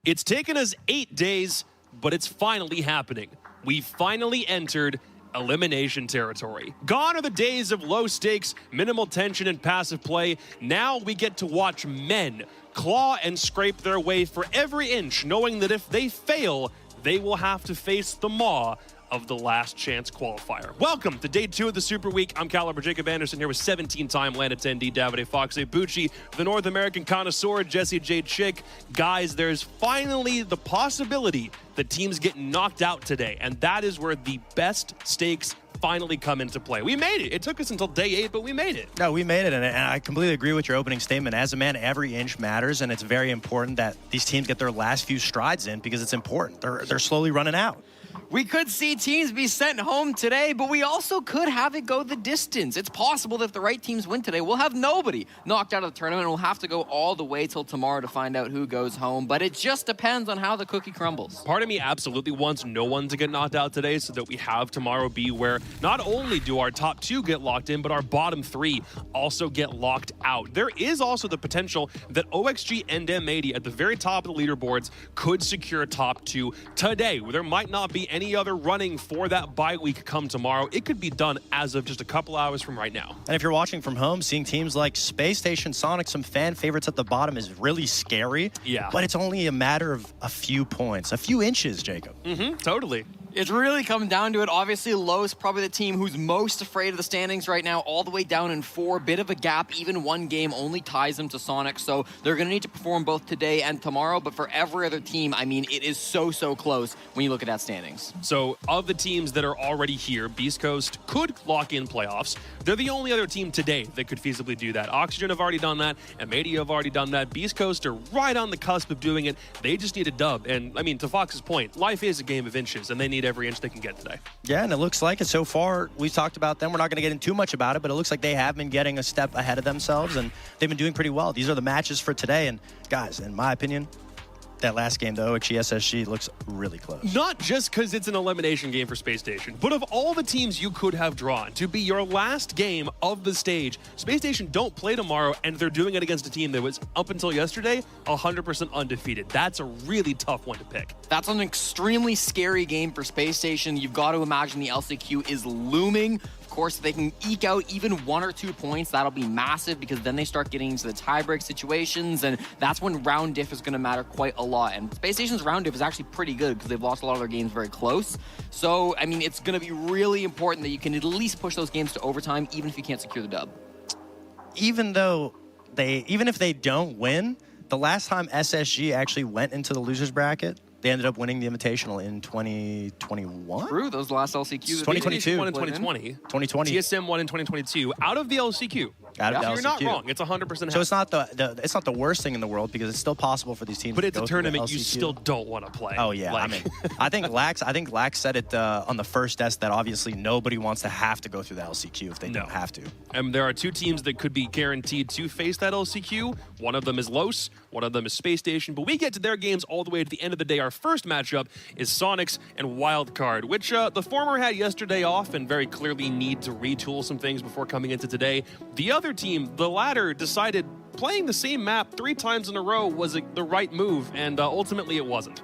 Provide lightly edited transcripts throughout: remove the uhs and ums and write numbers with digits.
It's taken us 8 days, but it's finally happening. We finally entered elimination territory. Gone are the days of low stakes, minimal tension, and passive play. Now we get to watch men claw and scrape their way for every inch, knowing that if they fail, they will have to face the maw of the last chance qualifier. Welcome to day 2 of the Super Week. I'm Caliber Jacob Anderson here with 17-time land attendee Davide Foxe Bucci, the North American connoisseur Jesse J. Chick. Guys, there's finally the possibility that teams get knocked out today, and that is where the best stakes finally come into play. We made it. It took us until day 8, but we made it. No, we made it, and I completely agree with your opening statement. As a man, every inch matters, and it's very important that these teams get their last few strides in because it's important. They're slowly running out. We could see teams be sent home today, but we also could have it go the distance. It's possible that if the right teams win today, we'll have nobody knocked out of the tournament, and we'll have to go all the way till tomorrow to find out who goes home. But it just depends on how the cookie crumbles. Part of me absolutely wants no one to get knocked out today so that we have tomorrow be where not only do our top 2 get locked in, but our bottom 3 also get locked out. There is also the potential that OXG and M80 at the very top of the leaderboards could secure top 2 today. There might not be any other running for that bye week come tomorrow. It could be done as of just a couple hours from right now. And if you're watching from home, seeing teams like Space Station, Soniqs, some fan favorites at the bottom is really scary. Yeah. But it's only a matter of a few points, a few inches, Jacob. Totally. It's really come down to it. Obviously, Lowe's probably the team who's most afraid of the standings right now, all the way down in 4. Bit of a gap. Even one game only ties them to Sonic, so they're going to need to perform both today and tomorrow. But for every other team, I mean, it is so close when you look at that standings. So, of the teams that are already here, Beast Coast could lock in playoffs. They're the only other team today that could feasibly do that. Oxygen have already done that, and M80 have already done that. Beast Coast are right on the cusp of doing it. They just need a dub. And, I mean, to Fox's point, life is a game of inches, and they need every inch they can get today. Yeah, and it looks like it so far. We've talked about them. We're not going to get into too much about it, but it looks like they have been getting a step ahead of themselves, and they've been doing pretty well. These are the matches for today, and guys, in my opinion, that last game, though, OXG SSG looks really close. Not just because it's an elimination game for Space Station, but of all the teams you could have drawn to be your last game of the stage, Space Station don't play tomorrow, and they're doing it against a team that was, up until yesterday, 100% undefeated. That's a really tough one to pick. That's an extremely scary game for Space Station. You've got to imagine the LCQ is looming. Of course, if they can eke out even 1 or 2 points, that'll be massive, because then they start getting into the tiebreak situations, and that's when round diff is going to matter quite a lot. And Space Station's round diff is actually pretty good because they've lost a lot of their games very close. So, I mean, it's going to be really important that you can at least push those games to overtime, even if you can't secure the dub. Even if they don't win, the last time SSG actually went into the losers bracket, they ended up winning the Invitational in 2021? True, those last LCQs. 2022. Won in 2020. 2020. TSM won in 2022 out of the LCQ. Out of the You're not LCQ. wrong. It's 100%. So it's not it's not the worst thing in the world, because it's still possible for these teams. But to it's go a through the tournament you LCQ. still don't want to play. Oh yeah, Like, I mean, I think Lax said it on the first desk that obviously nobody wants to have to go through the LCQ if they don't have to. And there are 2 teams that could be guaranteed to face that LCQ. One of them is Los, one of them is Space Station. But we get to their games all the way to the end of the day. Our first matchup is Soniqs and Wildcard, which the former had yesterday off and very clearly need to retool some things before coming into today. The other team, the latter, decided playing the same map 3 times in a row was the right move, and ultimately it wasn't.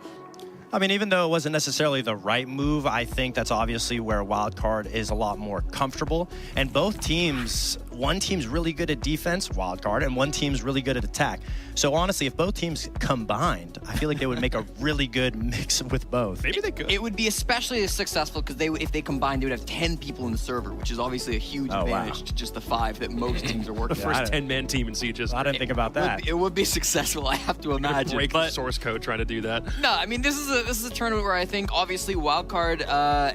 I mean, even though it wasn't necessarily the right move, I think that's obviously where Wildcard is a lot more comfortable. And both teams, one team's really good at defense, Wildcard, and one team's really good at attack. So honestly, if both teams combined, I feel like they would make a really good mix with both. Maybe they could. It would be especially successful because if they combined, they would have 10 people in the server, which is obviously a huge advantage to just the 5 that most teams are working The first 10-man team in Siege is I didn't think about that. It would be successful, I have to imagine. Break but the source code trying to do that. no, I mean, this is a tournament where I think obviously Wildcard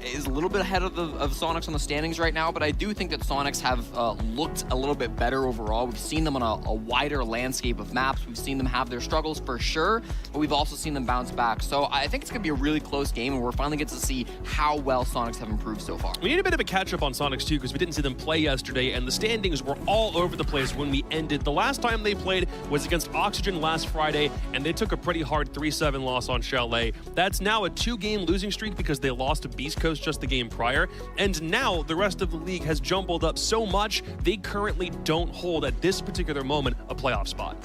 is a little bit ahead of Soniqs on the standings right now, but I do think that Soniqs have looked a little bit better overall. We've seen them on a wider landscape of maps. We've seen them have their struggles for sure, but we've also seen them bounce back. So I think it's going to be a really close game, and we're finally get to see how well Soniqs have improved so far. We need a bit of a catch-up on Soniqs too, because we didn't see them play yesterday, and the standings were all over the place when we ended. The last time they played was against Oxygen last Friday, and they took a pretty hard 3-7 loss on Chalet. That's now a 2-game losing streak because they lost to Beast Coast just the game prior, and now the rest of the league has jumbled up so much, they currently don't hold, at this particular moment, a playoff spot.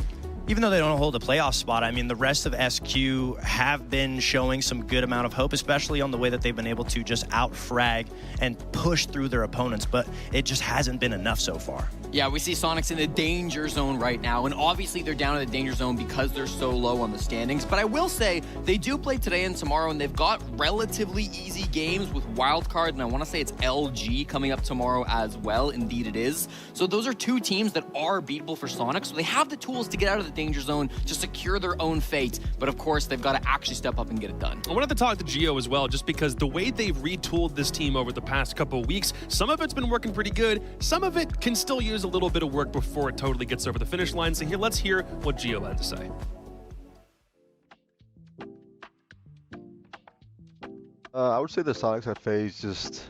even though they don't hold a playoff spot, I mean, the rest of SQ have been showing some good amount of hope, especially on the way that they've been able to just out-frag and push through their opponents, but it just hasn't been enough so far. Yeah, we see Soniqs in the danger zone right now, and obviously they're down in the danger zone because they're so low on the standings. But I will say, they do play today and tomorrow, and they've got relatively easy games with Wildcard, and I want to say it's LG coming up tomorrow as well. Indeed it is. So those are two teams that are beatable for Soniqs, so they have the tools to get out of the danger zone to secure their own fate. But of course, they've got to actually step up and get it done. I wanted to talk to Gio as well, just because the way they've retooled this team over the past couple of weeks, some of it's been working pretty good, some of it can still use a little bit of work before it totally gets over the finish line. So here, let's hear what Gio had to say. I would say the Soniqs have faced just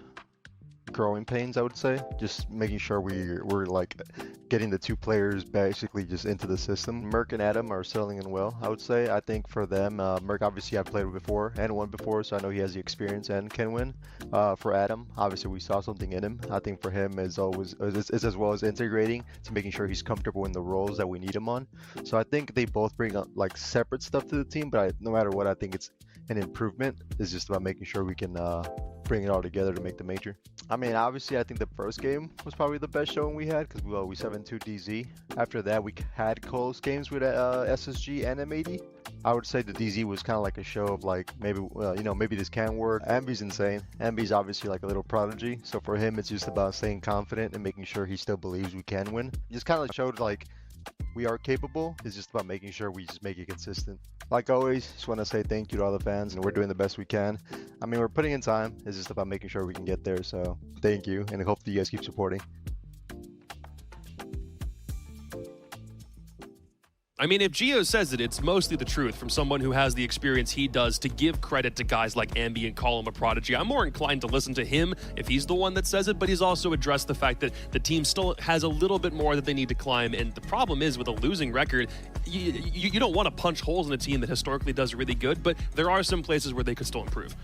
growing pains, I would say. Just making sure we're like getting the two players basically just into the system. Merc and Adam are settling in well, I would say. I think for them, Merc obviously I've played with before and won before, so I know he has the experience and can win. For Adam, obviously we saw something in him. I think for him is as well as integrating to making sure he's comfortable in the roles that we need him on. So I think they both bring up like separate stuff to the team, but no matter what, I think it's an improvement. It's just about making sure we can bring it all together to make the major. I mean, obviously, I think the first game was probably the best showing we had because we 7-2 DZ. After that, we had close games with SSG and M80. I would say the DZ was kind of like a show of like maybe maybe this can work. Ambi's insane. Ambi's obviously like a little prodigy. So for him, it's just about staying confident and making sure he still believes we can win. Just kind of showed like we are capable. It's just about making sure we just make it consistent. Like always, just want to say thank you to all the fans, and we're doing the best we can. I mean, we're putting in time. It's just about making sure we can get there. So thank you, and I hope that you guys keep supporting. I mean, if Gio says it, it's mostly the truth from someone who has the experience he does to give credit to guys like Ambi and call him a prodigy. I'm more inclined to listen to him if he's the one that says it, but he's also addressed the fact that the team still has a little bit more that they need to climb. And the problem is with a losing record, you don't want to punch holes in a team that historically does really good, but there are some places where they could still improve.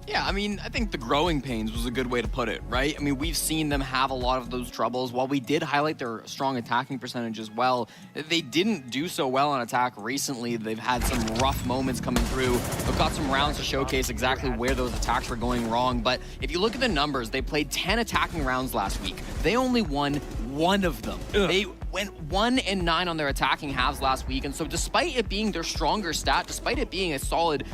Yeah, I mean, I think the growing pains was a good way to put it, right? I mean, we've seen them have a lot of those troubles. While we did highlight their strong attacking percentage as well, they didn't do so well on attack recently. They've had some rough moments coming through. They've got some rounds to showcase exactly where those attacks were going wrong. But if you look at the numbers, they played 10 attacking rounds last week. They only won one of them. Ugh. They went 1-9 on their attacking halves last week, and so despite it being their stronger stat, despite it being a solid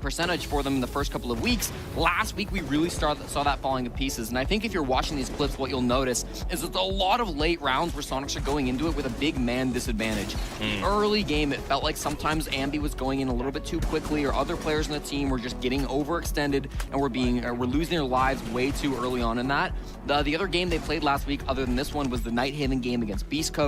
percentage for them in the first couple of weeks, last week we really saw that falling to pieces. And I think if you're watching these clips, what you'll notice is it's a lot of late rounds where Soniqs are going into it with a big man disadvantage. Early game, it felt like sometimes Ambi was going in a little bit too quickly, or other players in the team were just getting overextended and were losing their lives way too early on in that. The other game they played last week, other than this one, was the Nighthaven game against Beast Coast.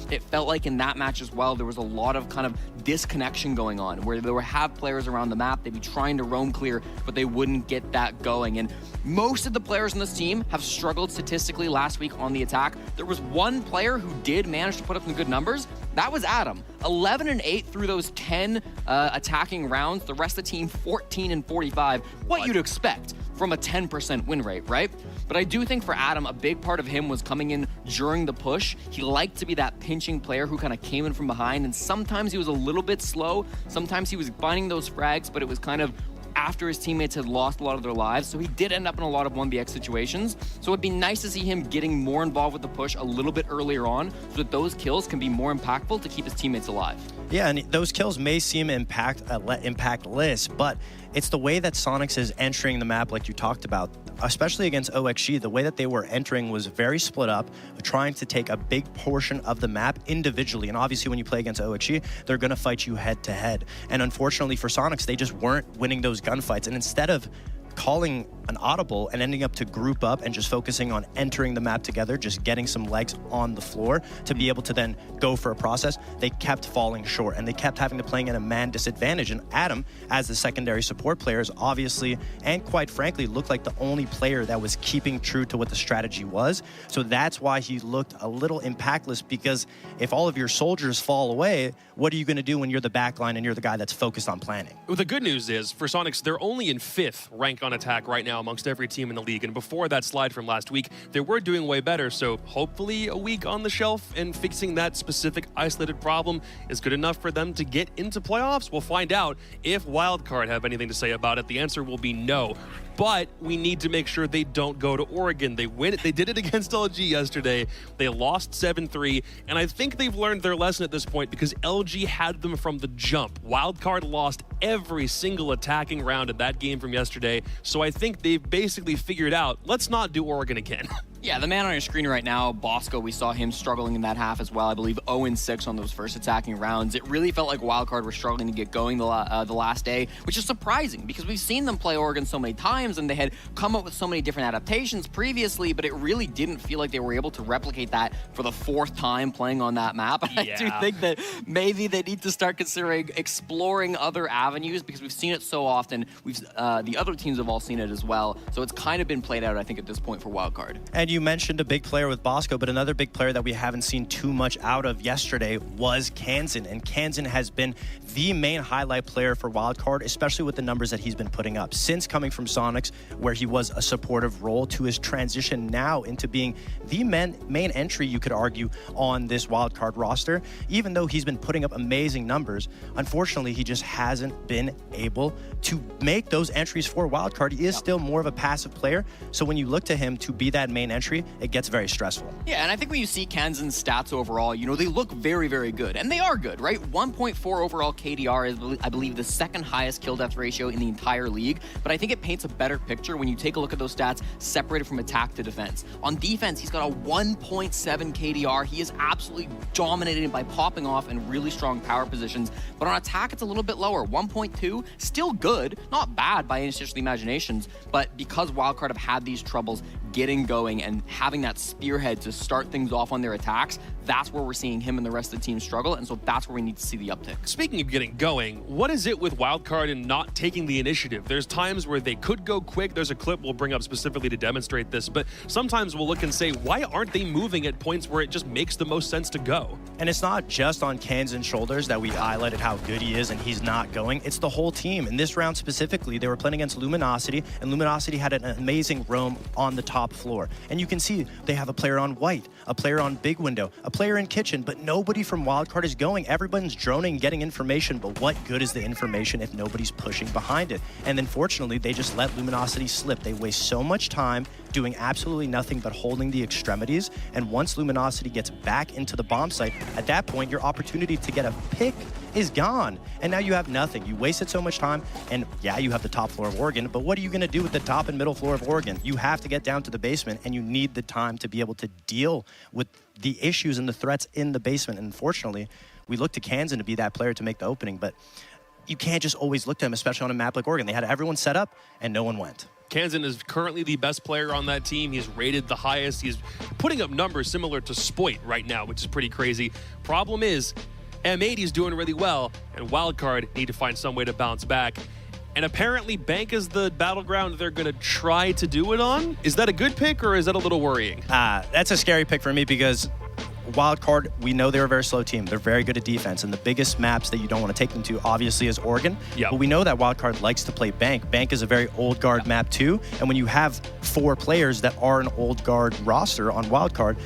It felt like in that match as well, there was a lot of kind of disconnection going on, where there would have players around the map, they'd be trying to roam clear, but they wouldn't get that going. And most of the players in this team have struggled statistically last week on the attack. There was one player who did manage to put up some good numbers. That was Adam. 11-8 through those 10 attacking rounds. The rest of the team 14-45. What you'd expect from a 10% win rate, right? But I do think for Adam, a big part of him was coming in during the push. He liked to be that pinching player who kind of came in from behind, and sometimes he was a little bit slow. Sometimes he was finding those frags, but it was kind of after his teammates had lost a lot of their lives. So he did end up in a lot of 1vx situations. So it'd be nice to see him getting more involved with the push a little bit earlier on, so that those kills can be more impactful to keep his teammates alive. Yeah, and those kills may seem impactless, but it's the way that Soniqs is entering the map, like you talked about, especially against OXG. The way that they were entering was very split up, trying to take a big portion of the map individually. And obviously, when you play against OXG, they're going to fight you head to head. And unfortunately for Soniqs, they just weren't winning those gunfights. And instead of calling an audible and ending up to group up and just focusing on entering the map together, just getting some legs on the floor to be able to then go for a process, they kept falling short and they kept having to play in a man disadvantage. And Adam, as the secondary support player, is obviously and quite frankly looked like the only player that was keeping true to what the strategy was. So that's why he looked a little impactless, because if all of your soldiers fall away, what are you going to do when you're the backline and you're the guy that's focused on planning? Well, the good news is for Soniqs, they're only in 5th rank on attack right now now amongst every team in the league. And before that slide from last week, they were doing way better. So hopefully a week on the shelf and fixing that specific isolated problem is good enough for them to get into playoffs. We'll find out if Wildcard have anything to say about it. The answer will be no. But we need to make sure they don't go to Oregon. They did it against LG yesterday. They lost 7-3, and I think they've learned their lesson at this point because LG had them from the jump. Wildcard lost every single attacking round of that game from yesterday, so I think they've basically figured out, let's not do Oregon again. Yeah, the man on your screen right now, Bosco, we saw him struggling in that half as well. I believe 0-6 on those first attacking rounds. It really felt like Wildcard were struggling to get going the last day, which is surprising because we've seen them play Oregon so many times and they had come up with so many different adaptations previously, but it really didn't feel like they were able to replicate that for the 4th time playing on that map. And yeah. I do think that maybe they need to start considering exploring other avenues because we've seen it so often. The other teams have all seen it as well. So it's kind of been played out, I think, at this point for Wildcard. And you mentioned a big player with Bosco, but another big player that we haven't seen too much out of yesterday was Kansan. And Kansan has been the main highlight player for Wildcard, especially with the numbers that he's been putting up. Since coming from Soniqs, where he was a supportive role, to his transition now into being the main entry, you could argue, on this Wildcard roster. Even though he's been putting up amazing numbers, unfortunately, he just hasn't been able to make those entries for Wildcard. He is still more of a passive player, so when you look to him to be that main entry, it gets very stressful. Yeah, and I think when you see Kansan's stats overall, they look very, very good. And they are good, right? 1.4 overall KDR is, I believe, the 2nd highest kill death ratio in the entire league. But I think it paints a better picture when you take a look at those stats separated from attack to defense. On defense, he's got a 1.7 KDR. He is absolutely dominated by popping off in really strong power positions. But on attack, it's a little bit lower. 1.2, still good, not bad by any stretch of the imaginations. But because Wildcard have had these troubles getting going and having that spearhead to start things off on their attacks, that's where we're seeing him and the rest of the team struggle, and so that's where we need to see the uptick. Speaking of getting going, what is it with Wildcard and not taking the initiative? There's times where they could go quick. There's a clip we'll bring up specifically to demonstrate this, but sometimes we'll look and say, why aren't they moving at points where it just makes the most sense to go? And it's not just on Kansan's shoulders that we highlighted how good he is and he's not going. It's the whole team. In this round specifically, they were playing against Luminosity, and Luminosity had an amazing roam on the top floor. And you can see they have a player on white, a player on big window, a player in kitchen, but nobody from Wildcard is going. Everyone's droning, getting information, but what good is the information if nobody's pushing behind it? And then fortunately, they just let Luminosity slip. They waste so much time doing absolutely nothing but holding the extremities. And once Luminosity gets back into the bomb site, at that point, your opportunity to get a pick is gone. And now you have nothing. You wasted so much time. And yeah, you have the top floor of Oregon, but what are you going to do with the top and middle floor of Oregon? You have to get down to the basement, and you need the time to be able to deal with the issues and the threats in the basement. And unfortunately, we look to Kansan to be that player to make the opening, but you can't just always look to him, especially on a map like Oregon. They had everyone set up, and no one went. Kansan is currently the best player on that team. He's rated the highest. He's putting up numbers similar to Spoit right now, which is pretty crazy. Problem is, M80 is doing really well, and Wildcard need to find some way to bounce back. And apparently, Bank is the battleground they're going to try to do it on. Is that a good pick, or is that a little worrying? That's a scary pick for me because Wildcard, we know they're a very slow team. They're very good at defense, and the biggest maps that you don't want to take them to, obviously, is Oregon. Yep. But we know that Wildcard likes to play Bank. Bank is a very old guard map, too. And when you have 4 players that are an old guard roster on Wildcard,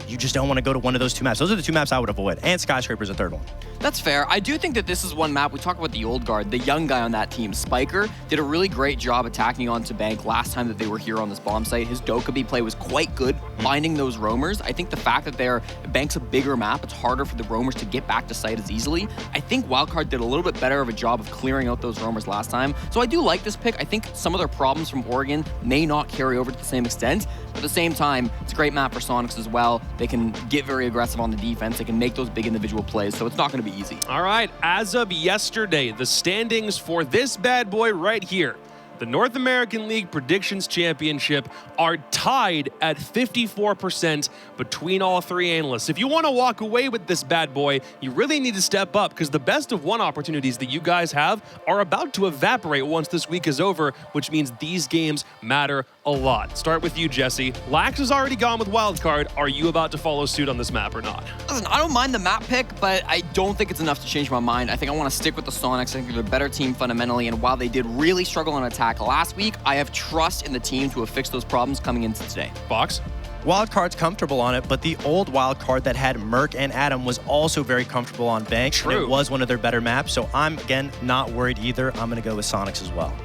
you just don't want to go to one of those 2 maps. Those are the 2 maps I would avoid, and Skyscraper's a 3rd one. That's fair. I do think that this is one map. We talk about the old guard. The young guy on that team, Spiker, did a really great job attacking onto Bank last time that they were here on this bomb site. His Dokkaebi play was quite good, finding those roamers. I think the fact that Bank's a bigger map, it's harder for the roamers to get back to site as easily. I think Wildcard did a little bit better of a job of clearing out those roamers last time. So I do like this pick. I think some of their problems from Oregon may not carry over to the same extent. But at the same time, it's a great map for Soniqs as well. They can get very aggressive on the defense. They can make those big individual plays. So it's not going to be easy. All right, as of yesterday, the standings for this bad boy right here, the North American League Predictions Championship, are tied at 54% between all 3 analysts. If you want to walk away with this bad boy, you really need to step up because the best of 1 opportunities that you guys have are about to evaporate once this week is over, which means these games matter a lot. Start with you, Jesse. Lax is already gone with Wildcard. Are you about to follow suit on this map or not? Listen, I don't mind the map pick, but I don't think it's enough to change my mind. I think I want to stick with the Soniqs. I think they're a better team fundamentally, and while they did really struggle on attack last week, I have trust in the team to have fixed those problems coming into today. Fox? Wildcard's comfortable on it, but the old Wildcard that had Merc and Adam was also very comfortable on Bank. True. And it was one of their better maps, so I'm, again, not worried either. I'm going to go with Soniqs as well.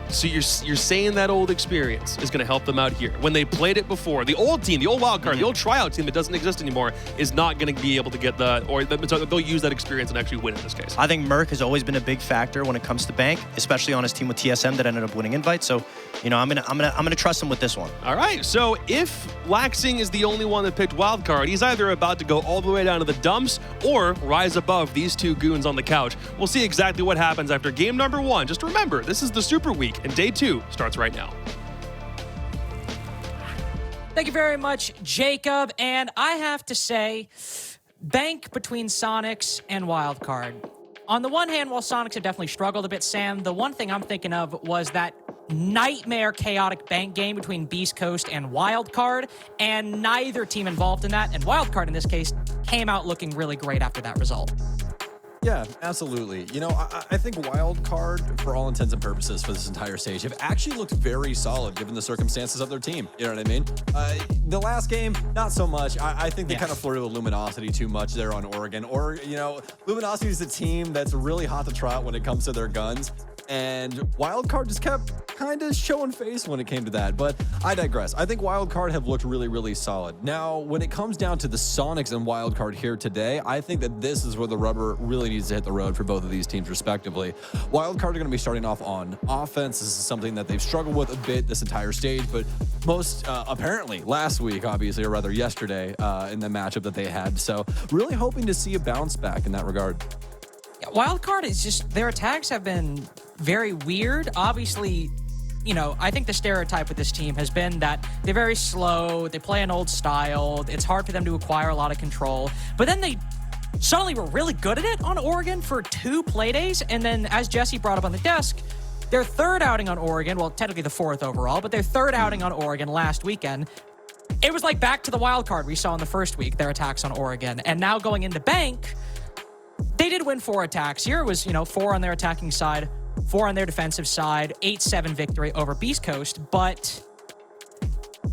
So you're saying that old experience is going to help them out here. When they played it before, the old team, the old Wildcard, the old tryout team that doesn't exist anymore is not going to be able to get so they'll use that experience and actually win in this case. I think Merc has always been a big factor when it comes to Bank, especially on his team with TSM that ended up winning invites. So, you know, I'm gonna trust him with this one. All right. So if Laxing is the only one that picked Wildcard, he's either about to go all the way down to the dumps or rise above these two goons on the couch. We'll see exactly what happens after game number 1. Just remember, this is the Super Week, and day 2 starts right now. Thank you very much, Jacob. And I have to say, bank between Soniqs and Wildcard. On the one hand, while Soniqs have definitely struggled a bit, Sam, the one thing I'm thinking of was that nightmare chaotic bank game between Beast Coast and Wildcard, and neither team involved in that, and Wildcard in this case came out looking really great after that result. Yeah, absolutely. You know, I think Wildcard, for all intents and purposes for this entire stage, have actually looked very solid given the circumstances of their team. You know what I mean? The last game, not so much. I think they kind of flirted with Luminosity too much there on Oregon. Or, you know, Luminosity is a team that's really hot to trot when it comes to their guns. And Wildcard just kept kind of showing face when it came to that. But I digress. I think Wildcard have looked really, really solid. Now, when it comes down to the Soniqs and Wildcard here today, I think that this is where the rubber really needs to hit the road for both of these teams respectively. Wildcard are going to be starting off on offense. This is something that they've struggled with a bit this entire stage, but most apparently last week, obviously, or rather yesterday in the matchup that they had. So really hoping to see a bounce back in that regard. Yeah, Wildcard is just, their attacks have been very weird. Obviously, you know, I think the stereotype with this team has been that they're very slow, they play an old style, it's hard for them to acquire a lot of control, but then they suddenly were really good at it on Oregon for 2 play days, and then as Jesse brought up on the desk, their third outing on Oregon, well, technically the 4th overall, but their third outing on Oregon last weekend, it was like back to the Wildcard we saw in the first week, their attacks on Oregon, and now going into Bank, they did win 4 attacks. Here it was, 4 on their attacking side, 4 on their defensive side, 8-7 victory over Beast Coast. But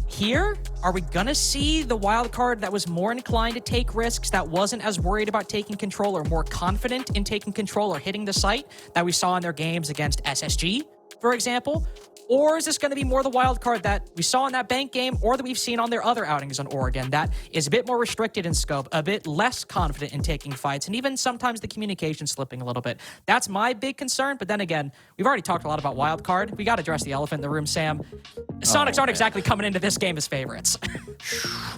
here, are we going to see the Wildcard that was more inclined to take risks, that wasn't as worried about taking control or more confident in taking control or hitting the site that we saw in their games against SSG, for example? Or is this going to be more the Wildcard that we saw in that Bank game or that we've seen on their other outings on Oregon that is a bit more restricted in scope, a bit less confident in taking fights, and even sometimes the communication slipping a little bit? That's my big concern. But then again, we've already talked a lot about Wildcard. We got to address the elephant in the room, Sam. Soniqs aren't exactly coming into this game as favorites.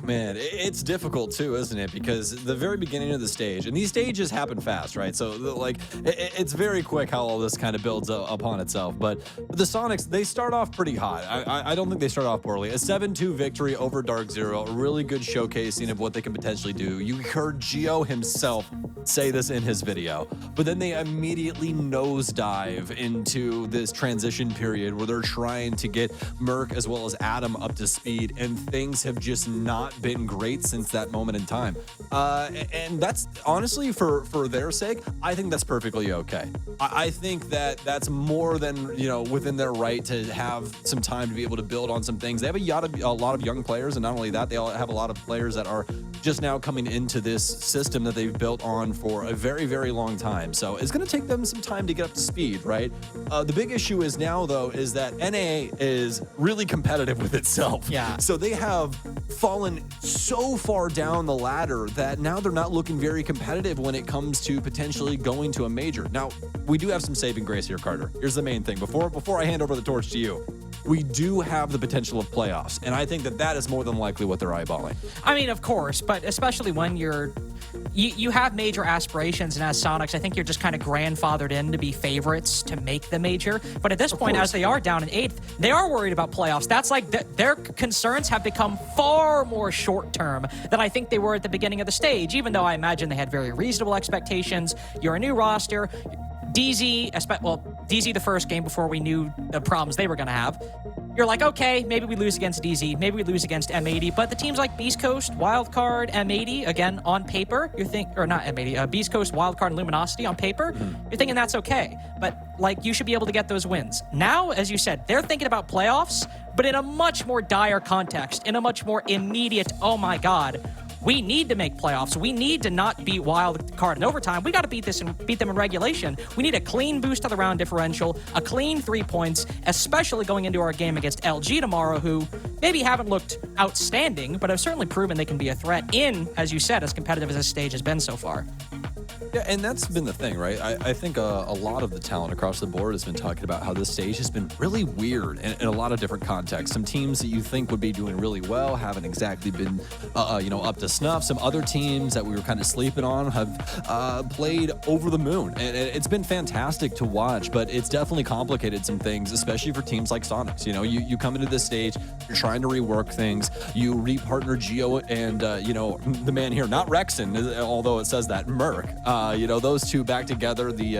Man, it's difficult too, isn't it? Because the very beginning of the stage, and these stages happen fast, right? So like, it's very quick how all this kind of builds upon itself. But the Soniqs, they start off pretty hot. I don't think they start off poorly. A 7-2 victory over Dark Zero, a really good showcasing of what they can potentially do. You heard Gio himself say this in his video, but then they immediately nosedive into this transition period where they're trying to get Merc as well as Adam up to speed, and things have just not been great since that moment in time. And that's honestly, for their sake, I think that's perfectly okay. I think that that's more than, within their right to have some time to be able to build on some things. They have a lot of young players, and not only that, they all have a lot of players that are just now coming into this system that they've built on for a very, very long time. So it's going to take them some time to get up to speed, right? The big issue is now, though, is that NA is really competitive with itself. Yeah. So they have fallen so far down the ladder that now they're not looking very competitive when it comes to potentially going to a major. Now, we do have some saving grace here, Carter. Here's the main thing. Before I hand over the torch to you, we do have the potential of playoffs, and I think that is more than likely what they're eyeballing. I mean, of course, but especially when you have major aspirations, and as Soniqs, I think you're just kind of grandfathered in to be favorites to make the major. But at this point, as they are down in 8th, they are worried about playoffs. That's like their concerns have become far more short-term than I think they were at the beginning of the stage, even though I imagine they had very reasonable expectations. You're a new roster. DZ the first game before we knew the problems they were going to have. you're like, okay, maybe we lose against DZ, maybe we lose against M80, but the teams like Beast Coast, Wildcard, M80, again, on paper, or not M80, Beast Coast, Wildcard, and Luminosity on paper, you're thinking that's okay. But, like, you should be able to get those wins. Now, as you said, they're thinking about playoffs, but in a much more dire context, in a much more immediate, oh my God, we need to make playoffs. We need to not beat Wildcard in overtime. We got to beat them in regulation. We need a clean boost to the round differential, a clean 3 points, especially going into our game against LG tomorrow, who maybe haven't looked outstanding, but have certainly proven they can be a threat in, as you said, as competitive as this stage has been so far. Yeah, and that's been the thing, right? I think a lot of the talent across the board has been talking about how this stage has been really weird in a lot of different contexts. Some teams that you think would be doing really well haven't exactly been, up to snuff. Some other teams that we were kind of sleeping on have played over the moon. And it's been fantastic to watch, but it's definitely complicated some things, especially for teams like Soniqs. You know, you come into this stage, you're trying to rework things. You re-partner Geo and, the man here, not Rexon, although it says that, Merc. Those two back together, the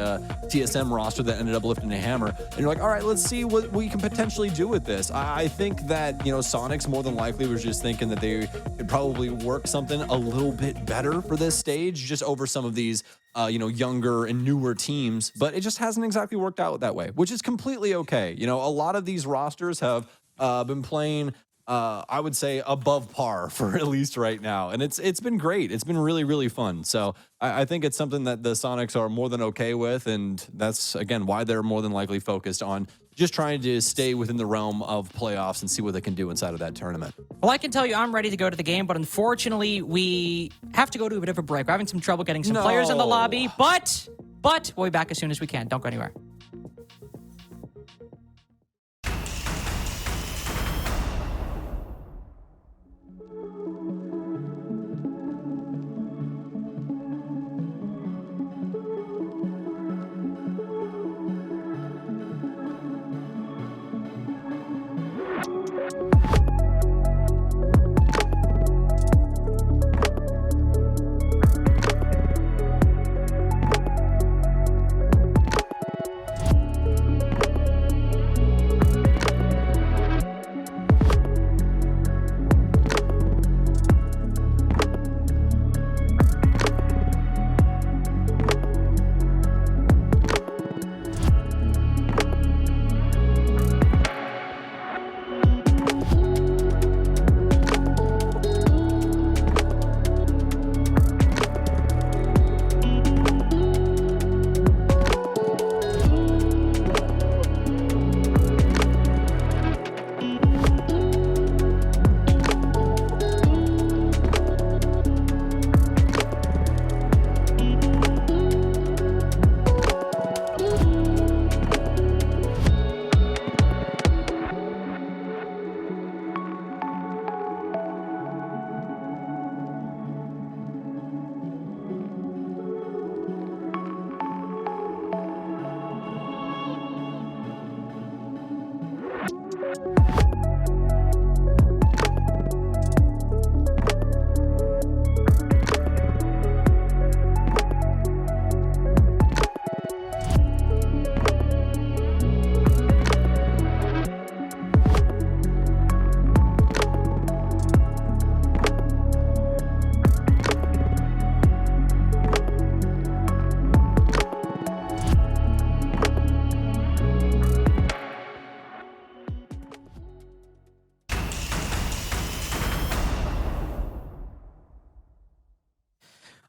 TSM roster that ended up lifting a hammer. And you're like, all right, let's see what we can potentially do with this. I think that, Soniqs more than likely was just thinking that they could probably work something a little bit better for this stage, just over some of these, younger and newer teams. But it just hasn't exactly worked out that way, which is completely okay. A lot of these rosters have been playing I would say above par for at least right now. And it's been great. It's been really, really fun. So I think it's something that the Soniqs are more than okay with. And that's, again, why they're more than likely focused on just trying to stay within the realm of playoffs and see what they can do inside of that tournament. Well, I can tell you I'm ready to go to the game, but unfortunately, we have to go to a bit of a break. We're having some trouble getting some players in the lobby, but we'll be back as soon as we can. Don't go anywhere.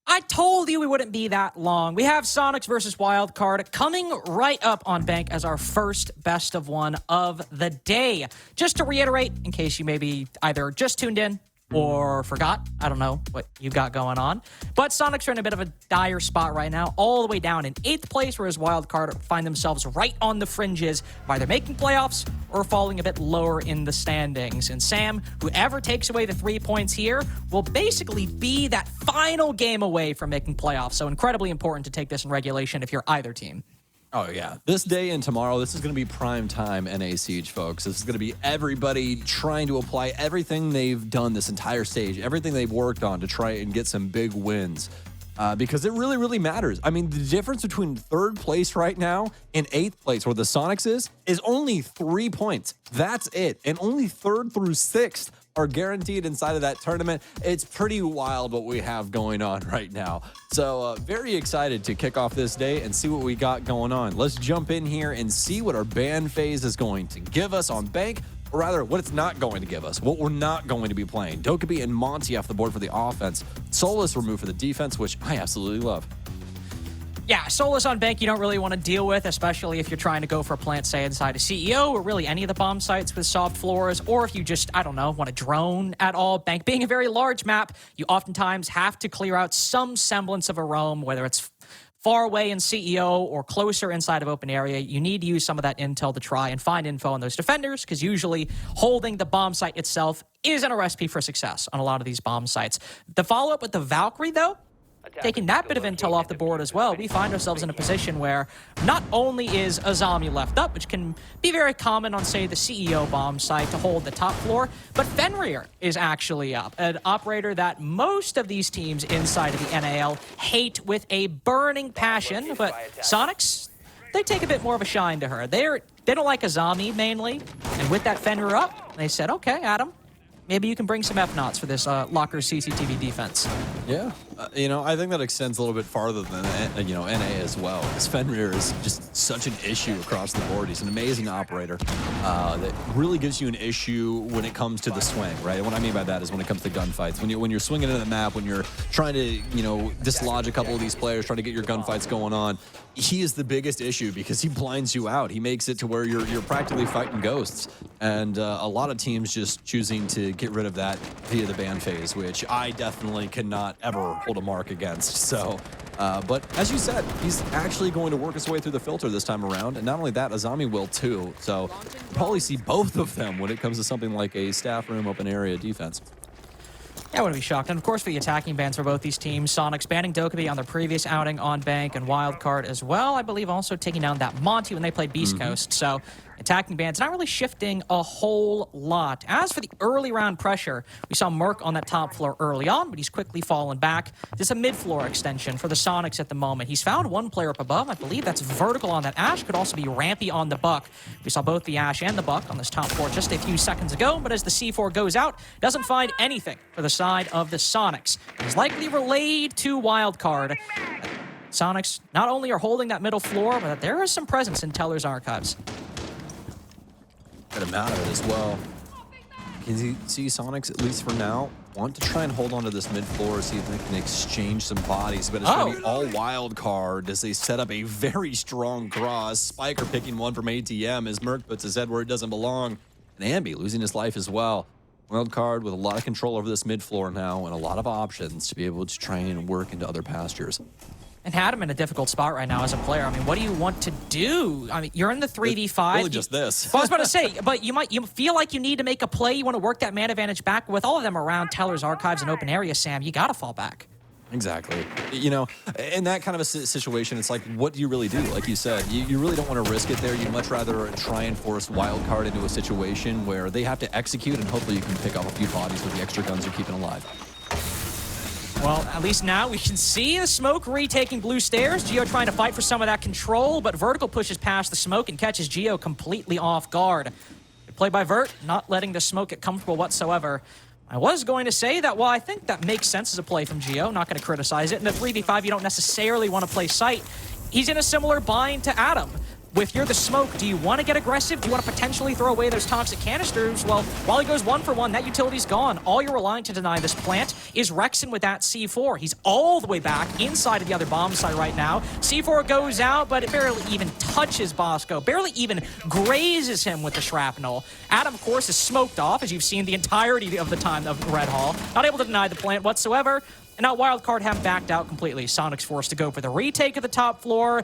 I told you we wouldn't be that long. We have Soniqs versus Wildcard coming right up on Bank as our first best of one of the day. Just to reiterate, in case you maybe either just tuned in or forgot, I don't know what you've got going on. But Soniqs are in a bit of a dire spot right now, all the way down in 8th place, whereas Wildcard find themselves right on the fringes of either making playoffs or falling a bit lower in the standings. And Sam, whoever takes away the 3 points here will basically be that final game away from making playoffs. So incredibly important to take this in regulation if you're either team. Oh, yeah. This day and tomorrow, this is going to be prime time NA Siege, folks. This is going to be everybody trying to apply everything they've done this entire stage, everything they've worked on to try and get some big wins. because it really, really matters. I mean, the difference between third place right now and eighth place, where the Soniqs is only 3 points. That's it. And only third through sixth are guaranteed inside of that tournament. It's pretty wild what we have going on right now. So very excited to kick off this day and see what we got going on. Let's jump in here and see what our ban phase is going to give us on Bank, or rather what it's not going to give us, what we're not going to be playing. Dokkaebi and Monty off the board for the offense. Solus removed for the defense, which I absolutely love. Yeah, Solus on Bank you don't really want to deal with, especially if you're trying to go for a plant, say, inside a CEO or really any of the bomb sites with soft floors, or if you just, I don't know, want to drone at all. Bank being a very large map, you oftentimes have to clear out some semblance of a roam, whether it's far away in CEO or closer inside of open area. You need to use some of that intel to try and find info on those defenders, because usually holding the bomb site itself isn't a recipe for success on a lot of these bomb sites. The follow-up with the Valkyrie, though, taking that bit of intel off the board as well, we find ourselves in a position where not only is Azami left up, which can be very common on, say, the CEO bomb site to hold the top floor, but Fenrir is actually up, an operator that most of these teams inside of the NAL hate with a burning passion, but Soniqs, they take a bit more of a shine to her. They don't like Azami mainly, and with that Fenrir up, they said, okay, Adam, maybe you can bring some F-Knots for this Locker CCTV defense. Yeah, I think that extends a little bit farther than, NA as well. Because Fenrir is just such an issue across the board. He's an amazing operator that really gives you an issue when it comes to the swing, right? And what I mean by that is when it comes to gunfights. When you're swinging into the map, when you're trying to, dislodge a couple of these players, trying to get your gunfights going on, he is the biggest issue because he blinds you out. He makes it to where you're practically fighting ghosts. And a lot of teams just choosing to get rid of that via the ban phase, which I definitely cannot ever hold a mark against. So, but as you said, he's actually going to work his way through the filter this time around. And not only that, Azami will too. So we'll probably see both of them when it comes to something like a staff room open area defense. Yeah, I wouldn't be shocked. And of course, for the attacking bans for both these teams, Soniqs banning Dokkaebi on their previous outing on Bank and Wildcard as well. I believe also taking down that Monty when they played Beast Coast. So attacking bans not really shifting a whole lot. As for the early round pressure, we saw Merc on that top floor early on, but he's quickly fallen back. This is a mid-floor extension for the Soniqs at the moment. He's found one player up above. I believe that's Vertical on that Ash. Could also be Rampy on the Buck. We saw both the Ash and the Buck on this top floor just a few seconds ago, but as the C4 goes out, doesn't find anything for the side of the Soniqs. It's likely relayed to Wildcard. Soniqs not only are holding that middle floor, but there is some presence in Teller's archives. Get him out of it as well. Can you see Soniqs, at least for now, want to try and hold on to this mid floor, see if they can exchange some bodies, but it's going to be all Wildcard as they set up a very strong cross. Spiker picking one from ATM as Merc puts his head where it doesn't belong. And Ambi losing his life as well. Wildcard with a lot of control over this mid floor now and a lot of options to be able to try and work into other pastures. And had him in a difficult spot right now as a player. I mean, what do you want to do? I mean, you're in the 3v5. Really just this. Well, I was about to say, but you feel like you need to make a play. You want to work that man advantage back. With all of them around Teller's archives and open area, Sam, you got to fall back. Exactly. In that kind of a situation, it's like, what do you really do? Like you said, you really don't want to risk it there. You'd much rather try and force Wildcard into a situation where they have to execute, and hopefully you can pick up a few bodies with the extra guns you're keeping alive. Well, at least now we can see the smoke retaking blue stairs. Geo trying to fight for some of that control, but Vertical pushes past the smoke and catches Geo completely off guard. Good play by Vert, not letting the smoke get comfortable whatsoever. I was going to say that while I think that makes sense as a play from Geo, not going to criticize it. In the 3v5, you don't necessarily want to play sight. He's in a similar bind to Adam. If you're the smoke, do you want to get aggressive? Do you want to potentially throw away those toxic canisters? Well, while he goes 1 for 1, that utility's gone. All you're relying to deny this plant is Rexon with that C4. He's all the way back inside of the other bomb site right now. C4 goes out, but it barely even touches Bosco. Barely even grazes him with the shrapnel. Adam, of course, is smoked off, as you've seen the entirety of the time of Red Hall. Not able to deny the plant whatsoever. And now Wildcard have backed out completely. Soniqs forced to go for the retake of the top floor.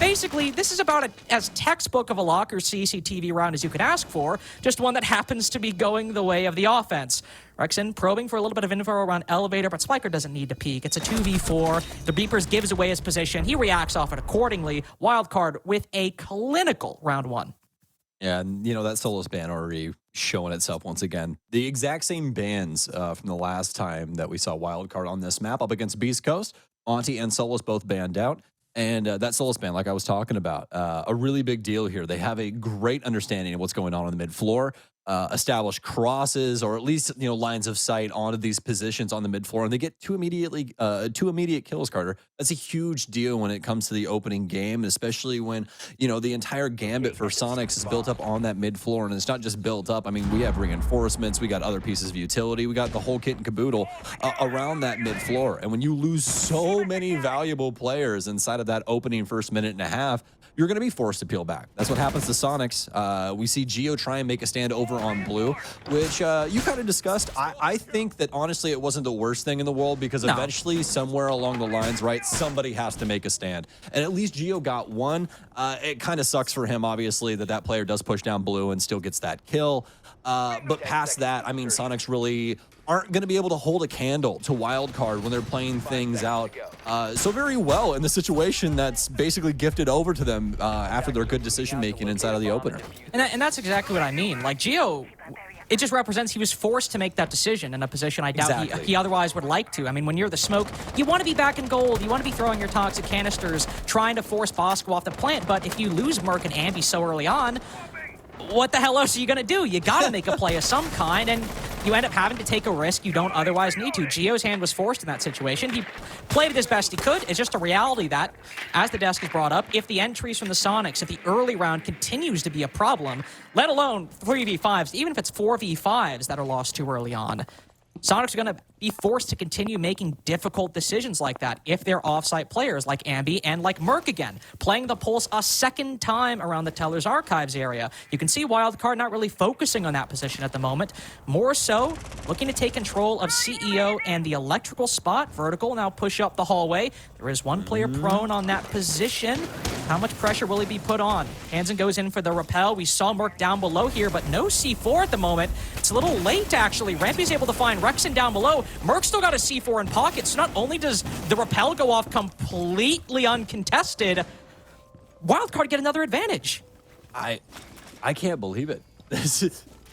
Basically, this is about as textbook of a Locker CCTV round as you could ask for, just one that happens to be going the way of the offense. Rexon probing for a little bit of info around Elevator, but Spiker doesn't need to peek. It's a 2v4. The Beepers gives away his position. He reacts off it accordingly. Wildcard with a clinical round 1. Yeah, and that Solus ban already showing itself once again. The exact same bans from the last time that we saw Wildcard on this map up against Beast Coast. Auntie and Solus both banned out. And that Solus ban, like I was talking about, a really big deal here. They have a great understanding of what's going on the mid floor, establish crosses or at least lines of sight onto these positions on the mid floor, and they get two immediate kills. Carter, that's a huge deal when it comes to the opening game, especially when the entire gambit for Soniqs is built up on that mid floor, and it's not just built up. I mean, we have reinforcements, we got other pieces of utility, we got the whole kit and caboodle around that mid floor. And when you lose so many valuable players inside of that opening first minute and a half, you're going to be forced to peel back. That's what happens to Soniqs. We see Geo try and make a stand over on blue, which you kind of discussed. I think that honestly it wasn't the worst thing in the world, because eventually somewhere along the lines, right, somebody has to make a stand. And at least Geo got one. It kind of sucks for him, obviously, that player does push down blue and still gets that kill. But past that, I mean, Soniqs really aren't going to be able to hold a candle to Wildcard when they're playing things out so very well in the situation that's basically gifted over to them after their good decision-making inside of the opener. And that's exactly what I mean. Like, Geo, it just represents he was forced to make that decision in a position I doubt he otherwise would like to. I mean, when you're the smoke, you want to be back in gold. You want to be throwing your toxic canisters, trying to force Bosco off the plant. But if you lose Merc and Ambi so early on, what the hell else are you going to do? You got to make a play of some kind, and you end up having to take a risk you don't otherwise need to. Geo's hand was forced in that situation. He played it as best he could. It's just a reality that, as the desk is brought up, if the entries from the Soniqs, if the early round continues to be a problem, let alone 3v5s, even if it's 4v5s that are lost too early on, Soniqs are going to be forced to continue making difficult decisions like that if they're off-site players like Ambi and like Merc again, playing the Pulse a second time around the Teller's Archives area. You can see Wildcard not really focusing on that position at the moment. More so, looking to take control of CEO and the electrical spot. Vertical now push up the hallway. There is one player prone on that position. How much pressure will he be put on? Hansen goes in for the repel. We saw Merc down below here, but no C4 at the moment. It's a little late, actually. Rampy's able to find Rexon down below. Merc still got a C4 in pocket, so not only does the repel go off completely uncontested, Wildcard get another advantage. I can't believe it. This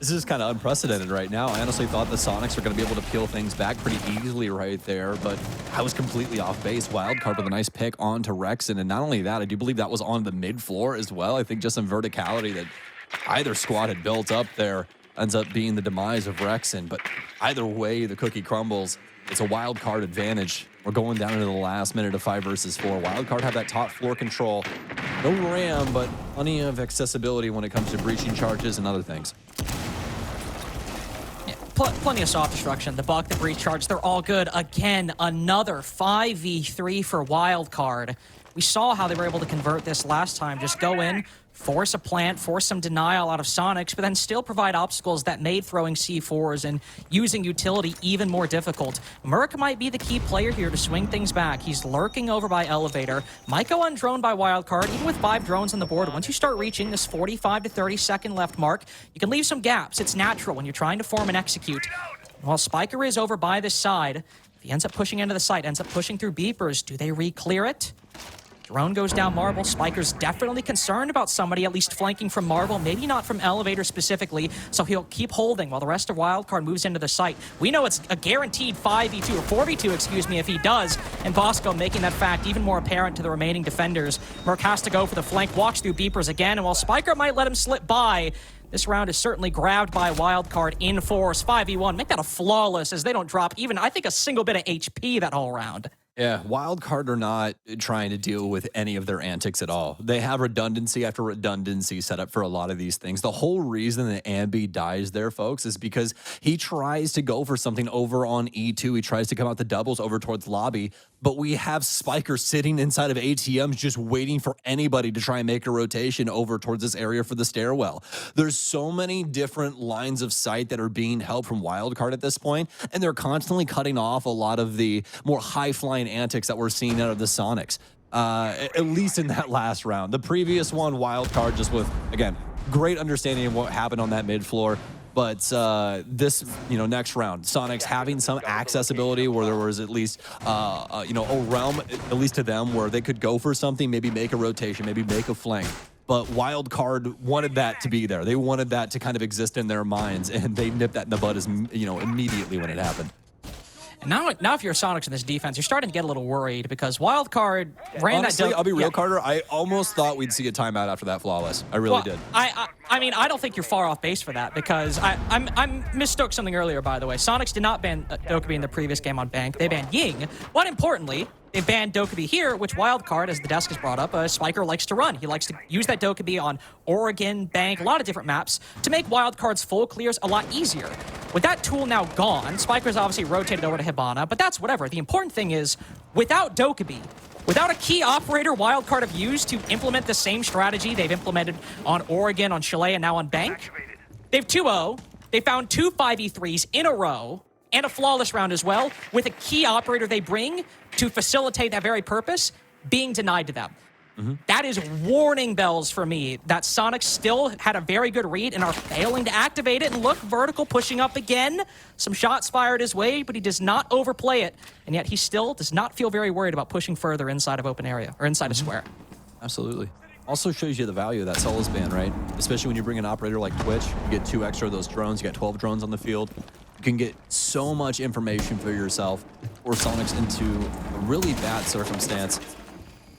is kind of unprecedented right now. I honestly thought the Soniqs were going to be able to peel things back pretty easily right there, but I was completely off base. Wildcard with a nice pick onto Rexon, and not only that, I do believe that was on the mid floor as well. I think just some verticality that either squad had built up there ends up being the demise of Rexon, but either way the cookie crumbles. It's a Wildcard advantage. We're going down into the last minute of 5 versus 4. Wildcard have that top floor control. No RAM, but plenty of accessibility when it comes to breaching charges and other things. Yeah, plenty of soft destruction. The buck, the breach charge, they're all good. Again, another 5v3 for Wildcard. We saw how they were able to convert this last time. Just go in, force a plant, force some denial out of Soniqs, but then still provide obstacles that made throwing C4s and using utility even more difficult. Merc might be the key player here to swing things back. He's lurking over by Elevator. Might go undroned by Wildcard, even with 5 drones on the board. Once you start reaching this 45 to 30 second left mark, you can leave some gaps. It's natural when you're trying to form and execute. While Spiker is over by this side, if he ends up pushing into the site, ends up pushing through beepers, do they re-clear it? Drone goes down Marble. Spiker's definitely concerned about somebody at least flanking from Marble, maybe not from Elevator specifically, so he'll keep holding while the rest of Wildcard moves into the site. We know it's a guaranteed 5v2, or 4v2, excuse me, if he does, and Bosco making that fact even more apparent to the remaining defenders. Merc has to go for the flank, walks through beepers again, and while Spiker might let him slip by, this round is certainly grabbed by Wildcard in force. 5v1, make that a flawless as they don't drop even, I think, a single bit of HP that whole round. Yeah, Wildcard are not trying to deal with any of their antics at all. They have redundancy after redundancy set up for a lot of these things. The whole reason that Ambi dies there, folks, is because he tries to go for something over on E2. He tries to come out the doubles over towards lobby, but we have Spiker sitting inside of ATMs just waiting for anybody to try and make a rotation over towards this area for the stairwell. There's so many different lines of sight that are being held from Wildcard at this point, and they're constantly cutting off a lot of the more high-flying antics that we're seeing out of the Soniqs, at least in that last round. The previous one, Wildcard, just with, again, great understanding of what happened on that mid floor. But this, next round, Soniqs having some accessibility where there was at least, a realm, at least to them, where they could go for something, maybe make a rotation, maybe make a flank. But Wildcard wanted that to be there. They wanted that to kind of exist in their minds, and they nipped that in the bud as, immediately when it happened. Now if you're Soniqs in this defense, you're starting to get a little worried because Wildcard ran Honestly, that. I'll be real, Carter. I almost thought we'd see a timeout after that flawless. I really did. I mean, I don't think you're far off base for that because I mistook something earlier, by the way. Soniqs did not ban Dokkaebi in the previous game on Bank. They banned Ying. But importantly, they banned Dokkaebi here, which Wildcard, as the desk has brought up, Spiker likes to run. He likes to use that Dokkaebi on Oregon, Bank, a lot of different maps to make Wildcard's full clears a lot easier. With that tool now gone, Spiker's obviously rotated over to Hibana, but that's whatever. The important thing is, without Dokkaebi, without a key operator Wildcard have used to implement the same strategy they've implemented on Oregon, on Chalet, and now on Bank, they've 2-0. They found 2 5v3s in a row and a flawless round as well, with a key operator they bring to facilitate that very purpose being denied to them. That is warning bells for me that Soniqs still had a very good read and are failing to activate it. And look, Vertical pushing up again. Some shots fired his way, but he does not overplay it. And yet he still does not feel very worried about pushing further inside of open area or inside of square. Absolutely. Also shows you the value of that Solas ban, right? Especially when you bring an operator like Twitch, you get 2 extra of those drones, you got 12 drones on the field. You can get so much information for yourself or Soniqs into a really bad circumstance.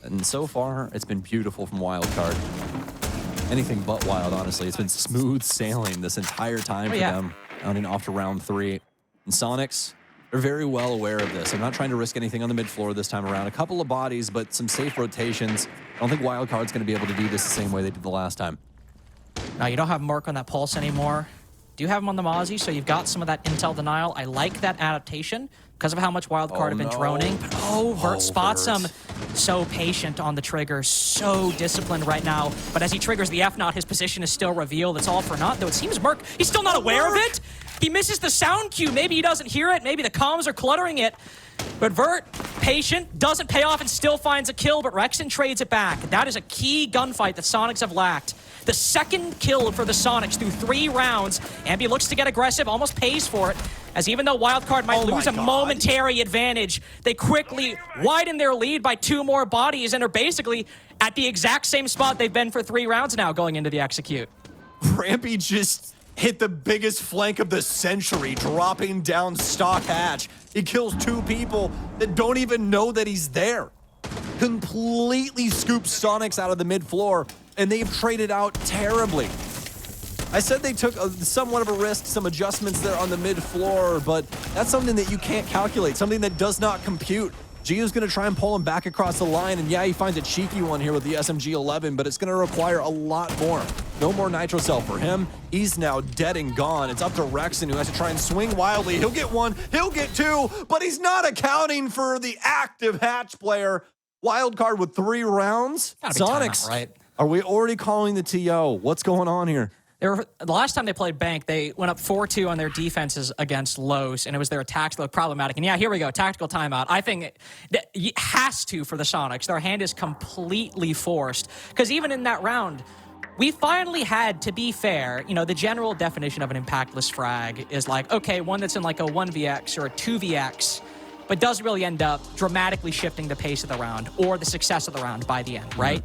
And so far, it's been beautiful from Wildcard. Anything but wild, honestly. It's been smooth sailing this entire time for them, rounding off to round 3. And Soniqs, they're very well aware of this. They're not trying to risk anything on the mid floor this time around. A couple of bodies, but some safe rotations. I don't think Wildcard's going to be able to do this the same way they did the last time. Now, you don't have Merc on that Pulse anymore. Do you have him on the Mozzie, so you've got some of that intel denial. I like that adaptation because of how much Wildcard have been droning. But Vert spots him. So patient on the trigger, so disciplined right now. But as he triggers the F-Naught, his position is still revealed. It's all for naught, though it seems Merc, he's still not aware of it. He misses the sound cue. Maybe he doesn't hear it. Maybe the comms are cluttering it. But Vert, patient, doesn't pay off and still finds a kill, but Rexon trades it back. That is a key gunfight that Soniqs have lacked. The second kill for the Soniqs through 3 rounds. Ambi looks to get aggressive, almost pays for it, as even though Wildcard might lose a momentary advantage, they quickly widen their lead by 2 more bodies and are basically at the exact same spot they've been for 3 rounds now going into the execute. Rampy just hit the biggest flank of the century, dropping down stock hatch. He kills 2 people that don't even know that he's there. Completely scoops Soniqs out of the mid floor, and they've traded out terribly. I said they took somewhat of a risk, some adjustments there on the mid floor, but that's something that you can't calculate, something that does not compute. Gio's going to try and pull him back across the line, and yeah, he finds a cheeky one here with the SMG-11, but it's going to require a lot more. No more Nitro Cell for him. He's now dead and gone. It's up to Rexon, who has to try and swing wildly. He'll get 1, he'll get 2, but he's not accounting for the active hatch player. Wildcard with 3 rounds. Soniqs, right? Are we already calling the TO? What's going on here? The last time they played Bank, they went up 4-2 on their defenses against Los, and it was their attacks that looked problematic. And yeah, here we go, tactical timeout. I think it has to for the Soniqs. Their hand is completely forced. Because even in that round, we finally had, to be fair, you know, the general definition of an impactless frag is like, okay, one that's in like a 1vx or a 2vx, but does really end up dramatically shifting the pace of the round or the success of the round by the end, right?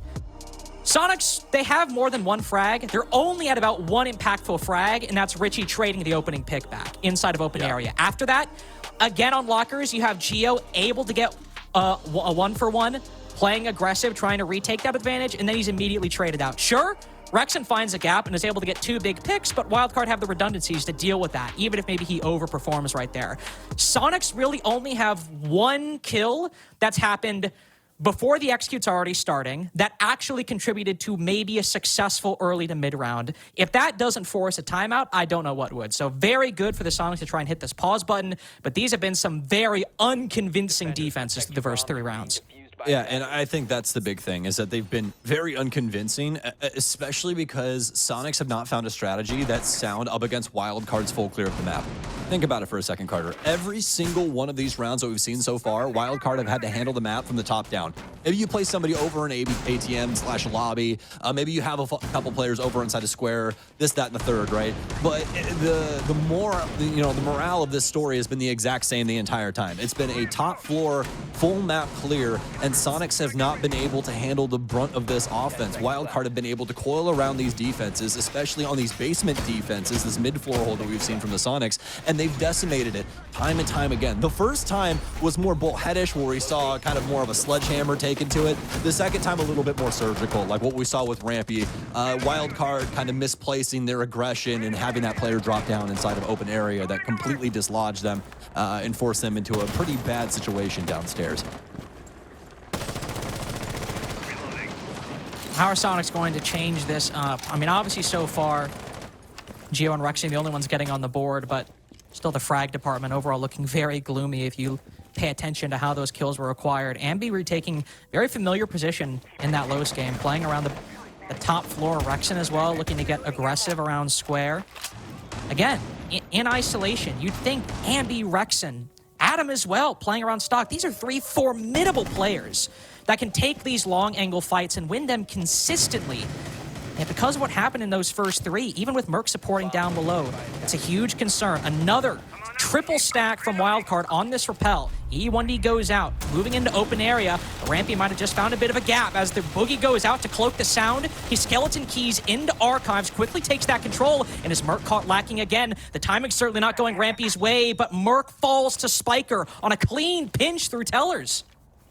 Soniqs, they have more than 1 frag. They're only at about 1 impactful frag, and that's Richie trading the opening pick back inside of open area. After that, again on lockers, you have Gio able to get a 1-for-1, playing aggressive, trying to retake that advantage, and then he's immediately traded out. Sure, Rexon finds a gap and is able to get 2 big picks, but Wildcard have the redundancies to deal with that, even if maybe he overperforms right there. Soniqs really only have 1 kill that's happened before the execute's already starting that actually contributed to maybe a successful early to mid round. If that doesn't force a timeout, I don't know what would. So very good for the Soniqs to try and hit this pause button, but these have been some very unconvincing defenses through the first 3 rounds. Yeah, and I think that's the big thing, is that they've been very unconvincing, especially because Soniqs have not found a strategy that's sound up against Wildcard's full clear of the map. Think about it for a second, Carter. Every single one of these rounds that we've seen so far, Wildcard have had to handle the map from the top down. Maybe you play somebody over in ATM/lobby, maybe you have a couple players over inside a square, this, that, and the third, right? But the morale of this story has been the exact same the entire time. It's been a top floor, full map clear, and Soniqs have not been able to handle the brunt of this offense. Wildcard have been able to coil around these defenses, especially on these basement defenses, this mid-floor hold that we've seen from the Soniqs, and they've decimated it time and time again. The first time was more bullheadish, where we saw kind of more of a sledgehammer taken to it. The second time, a little bit more surgical, like what we saw with Rampy. Wildcard kind of misplacing their aggression and having that player drop down inside of open area that completely dislodged them and forced them into a pretty bad situation downstairs. How are Soniqs going to change this up? I mean, obviously so far, Geo and Rexing the only ones getting on the board, but still the frag department overall looking very gloomy if you pay attention to how those kills were acquired. Ambi retaking very familiar position in that Los game, playing around the top floor. Rexing as well, looking to get aggressive around square. Again, in isolation, you'd think Ambi, Rexing, Adam as well, playing around stock. These are 3 formidable players that can take these long angle fights and win them consistently. And because of what happened in those first 3, even with Merc supporting down below, it's a huge concern. Another triple stack from Wildcard on this rappel. E1D goes out, moving into open area. Rampy might have just found a bit of a gap as the boogie goes out to cloak the sound. He skeleton keys into archives, quickly takes that control, and is Merc caught lacking again. The timing's certainly not going Rampy's way, but Merc falls to Spiker on a clean pinch through tellers.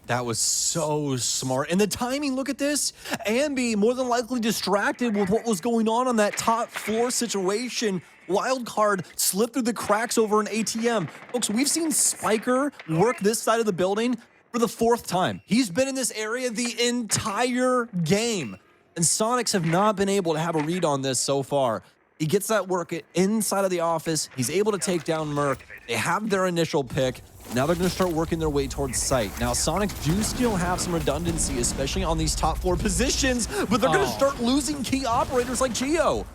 That was so smart. And the timing, look at this. Ambi more than likely distracted with what was going on that top floor situation. Wildcard slipped through the cracks over an ATM. Folks, we've seen Spiker work this side of the building for the 4th time. He's been in this area the entire game. And Soniqs have not been able to have a read on this so far. He gets that work inside of the office. He's able to take down Merc. They have their initial pick. Now they're going to start working their way towards site. Now, Soniqs do still have some redundancy, especially on these top floor positions, but they're going to start losing key operators like Geo.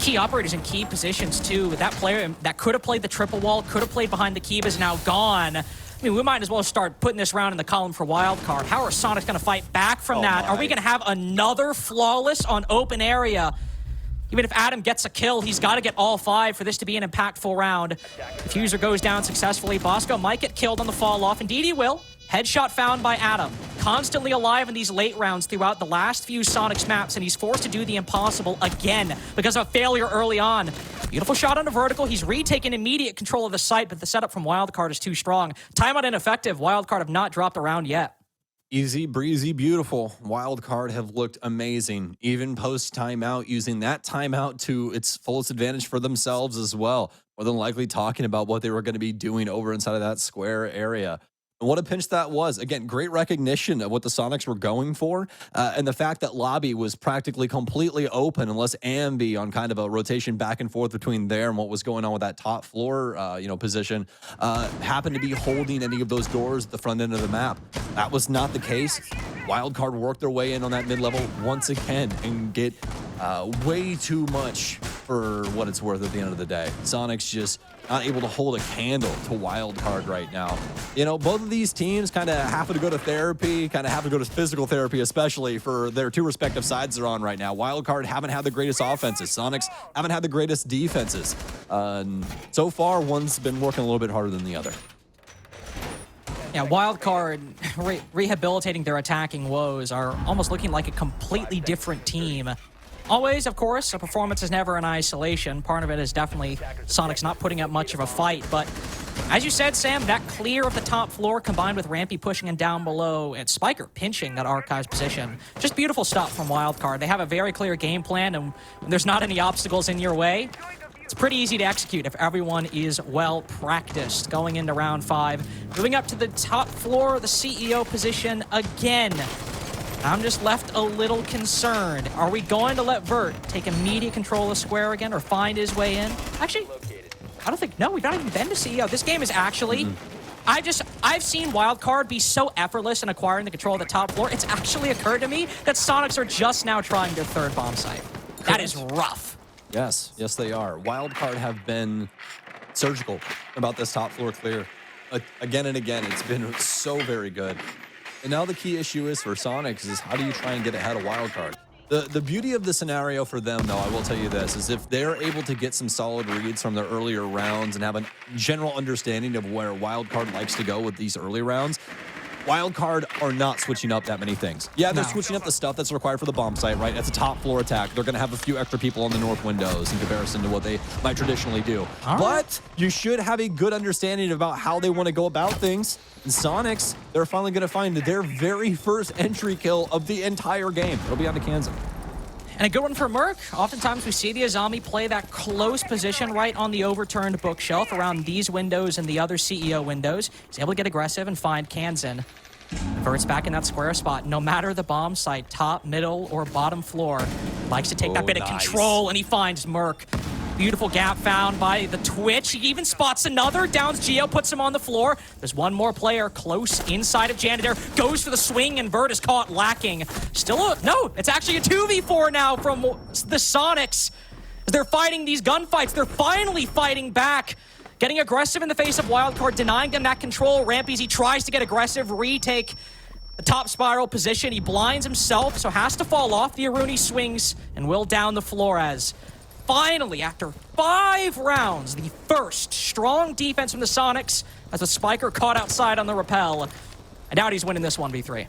Key operators in key positions, too. That player that could have played the triple wall, could have played behind the key, is now gone. I mean, we might as well start putting this round in the column for Wildcard. How are Soniqs going to fight back from that? Are we going to have another flawless on open area? Even if Adam gets a kill, he's got to get all 5 for this to be an impactful round. Diffuser goes down successfully. Bosco might get killed on the fall off. Indeed he will. Headshot found by Adam. Constantly alive in these late rounds throughout the last few Soniqs maps, and he's forced to do the impossible again because of a failure early on. Beautiful shot on a vertical. He's retaken immediate control of the site, but the setup from Wildcard is too strong. Timeout ineffective. Wildcard have not dropped a round yet. Easy, breezy, beautiful. Wildcard have looked amazing, even post timeout, using that timeout to its fullest advantage for themselves as well. More than likely talking about what they were going to be doing over inside of that square area. And what a pinch that was. Again, great recognition of what the Soniqs were going for. And the fact that lobby was practically completely open unless Ambi on kind of a rotation back and forth between there and what was going on with that top floor position happened to be holding any of those doors at the front end of the map. That was not the case. Wildcard worked their way in on that mid-level once again and get way too much for what it's worth at the end of the day. Soniqs just not able to hold a candle to Wildcard right now. You know, both of these teams kind of have to go to therapy, kind of have to go to physical therapy, especially for their 2 respective sides they're on right now. Wildcard haven't had the greatest offenses. Soniqs haven't had the greatest defenses. So far, one's been working a little bit harder than the other. Yeah, Wildcard rehabilitating their attacking woes are almost looking like a completely different team. Always, of course, a performance is never in isolation. Part of it is definitely Soniqs not putting up much of a fight. But as you said, Sam, that clear of the top floor combined with Rampy pushing and down below and Spiker pinching that Archives position. Just beautiful stuff from Wildcard. They have a very clear game plan, and when there's not any obstacles in your way, it's pretty easy to execute if everyone is well practiced. Going into round 5, moving up to the top floor, the CEO position again. I'm just left a little concerned. Are we going to let Vert take immediate control of square again or find his way in? Actually, I don't think, no, we've not even been to CEO. This game is actually, I've seen Wildcard be so effortless in acquiring the control of the top floor. It's actually occurred to me that Soniqs are just now trying their 3rd bomb site. That is rough. Yes, yes they are. Wildcard have been surgical about this top floor clear. Again and again, it's been so very good. And now the key issue is for Soniqs is how do you try and get ahead of Wildcard? The beauty of the scenario for them, though, I will tell you this, is if they're able to get some solid reads from their earlier rounds and have a general understanding of where Wildcard likes to go with these early rounds, Wildcard are not switching up that many things. Yeah, they're No. switching up the stuff that's required for the bomb site, right? It's a top floor attack. They're going to have a few extra people on the north windows in comparison to what they might traditionally do. All right. But you should have a good understanding about how they want to go about things. And Soniqs, they're finally going to find their very first entry kill of the entire game. It'll be on to Kansan. And a good one for Merc. Oftentimes we see the Azami play that close position right on the overturned bookshelf around these windows and the other CEO windows. He's able to get aggressive and find Kansan. Vert's back in that square spot. No matter the bomb site, top, middle, or bottom floor, likes to take that bit of control, and he finds Merc. Beautiful gap found by the Twitch. He even spots another. Downs Geo, puts him on the floor. There's one more player close inside of Janitor. Goes for the swing, and Vert is caught lacking. No, it's actually a 2v4 now from the Soniqs. They're fighting these gunfights. They're finally fighting back. Getting aggressive in the face of Wildcard, denying them that control. Rampies, he tries to get aggressive, retake the top spiral position. He blinds himself, so has to fall off. The Aruni swings and will down the floor as finally, after 5 rounds, the first strong defense from the Soniqs as the Spiker caught outside on the rappel. I doubt he's winning this 1v3.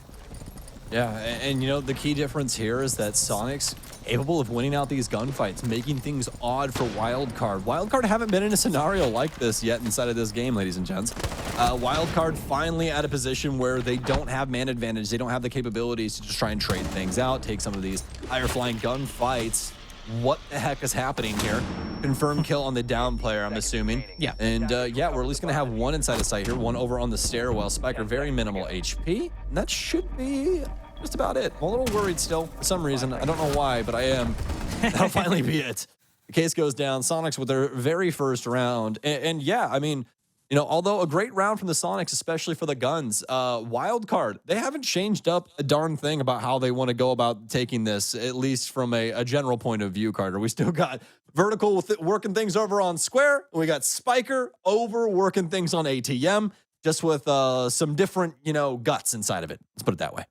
Yeah, and you know, the key difference here is that Soniqs capable of winning out these gunfights, making things odd for Wildcard. Wildcard haven't been in a scenario like this yet inside of this game, ladies and gents. Wildcard finally at a position where they don't have man advantage. They don't have the capabilities to just try and trade things out, take some of these higher flying gunfights. What the heck is happening here? Confirmed kill on the down player, I'm assuming. Yeah. And yeah, we're at least going to have one inside of sight here, one over on the stairwell. Spiker, very minimal HP. And that should be just about it. I'm a little worried still for some reason. I don't know why, but I am. That'll finally be it. The case goes down. Soniqs with their very first round. And yeah, I mean, you know, although a great round from the Soniqs, especially for the guns, Wildcard, they haven't changed up a darn thing about how they want to go about taking this, at least from a general point of view, Carter. We still got Vertical with working things over on Square. We got Spiker over working things on ATM, just with some different, you know, guts inside of it. Let's put it that way.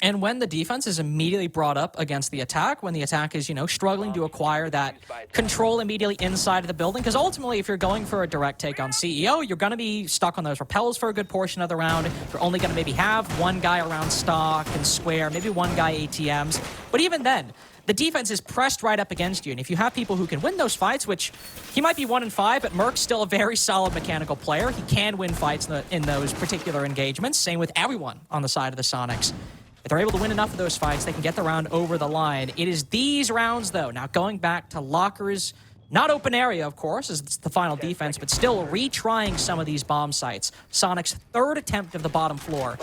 And when the defense is immediately brought up against the attack, when the attack is, you know, struggling to acquire that control immediately inside of the building, because ultimately, if you're going for a direct take on CEO, you're going to be stuck on those rappels for a good portion of the round. You're only going to maybe have one guy around stock and Square, maybe one guy ATMs. But even then, the defense is pressed right up against you. And if you have people who can win those fights, which he might be 1-5, but Merc's still a very solid mechanical player. He can win fights in those particular engagements. Same with everyone on the side of the Soniqs. If they're able to win enough of those fights, they can get the round over the line. It is these rounds, though. Now, going back to lockers, not open area, of course, as it's the final defense, but still retrying some of these bomb sites. Soniqs' third attempt of the bottom floor.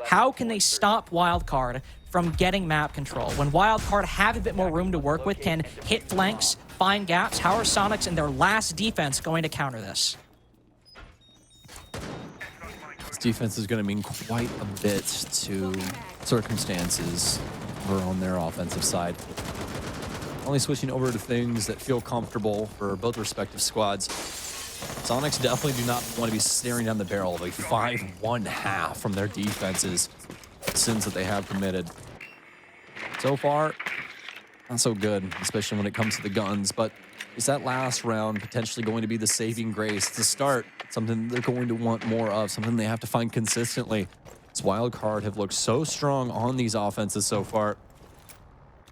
How can they stop Wildcard from getting map control? When Wildcard have a bit more room to work with, can hit flanks, find gaps, how are Soniqs in their last defense going to counter this? This defense is going to mean quite a bit to circumstances over on their offensive side. Only switching over to things that feel comfortable for both respective squads. Soniqs definitely do not want to be staring down the barrel of a 5-1-1/2 from their defenses. Sins that they have committed. So far, not so good, especially when it comes to the guns, but is that last round potentially going to be the saving grace to start? Something they're going to want more of, something they have to find consistently. This Wildcard have looked so strong on these offenses so far.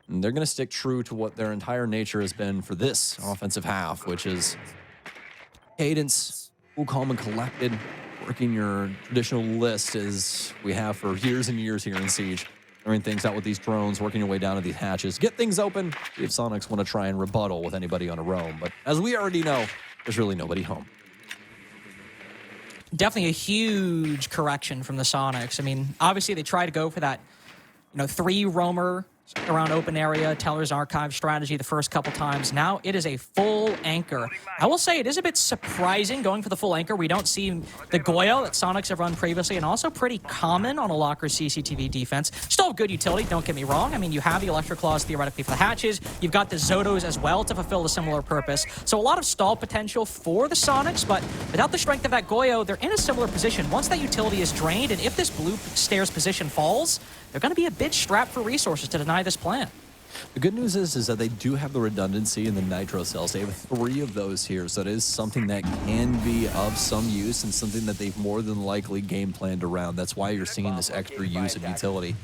And they're going to stick true to what their entire nature has been for this offensive half, which is cadence, cool, calm, and collected, working your traditional list as we have for years and years here in Siege. Throwing things out with these drones, working your way down to these hatches. Get things open if Soniqs want to try and rebuttal with anybody on a roam. But as we already know, there's really nobody home. Definitely a huge correction from the Soniqs. I mean, obviously they try to go for that, you know, 3 roamer around open area, Teller's Archive strategy the first couple times. Now it is a full anchor. I will say it is a bit surprising going for the full anchor. We don't see the Goyo that Soniqs have run previously, and also pretty common on a locker CCTV defense. Still good utility, don't get me wrong. I mean, you have the Electric Claws theoretically for the hatches. You've got the Zotos as well to fulfill a similar purpose. So a lot of stall potential for the Soniqs, but without the strength of that Goyo, they're in a similar position. Once that utility is drained, and if this blue stairs position falls, they're going to be a bit strapped for resources to deny this plan. The good news is that they do have the redundancy in the nitro cells. They have 3 of those here, so it is something that can be of some use and something that they've more than likely game planned around. That's why you're seeing this extra use of utility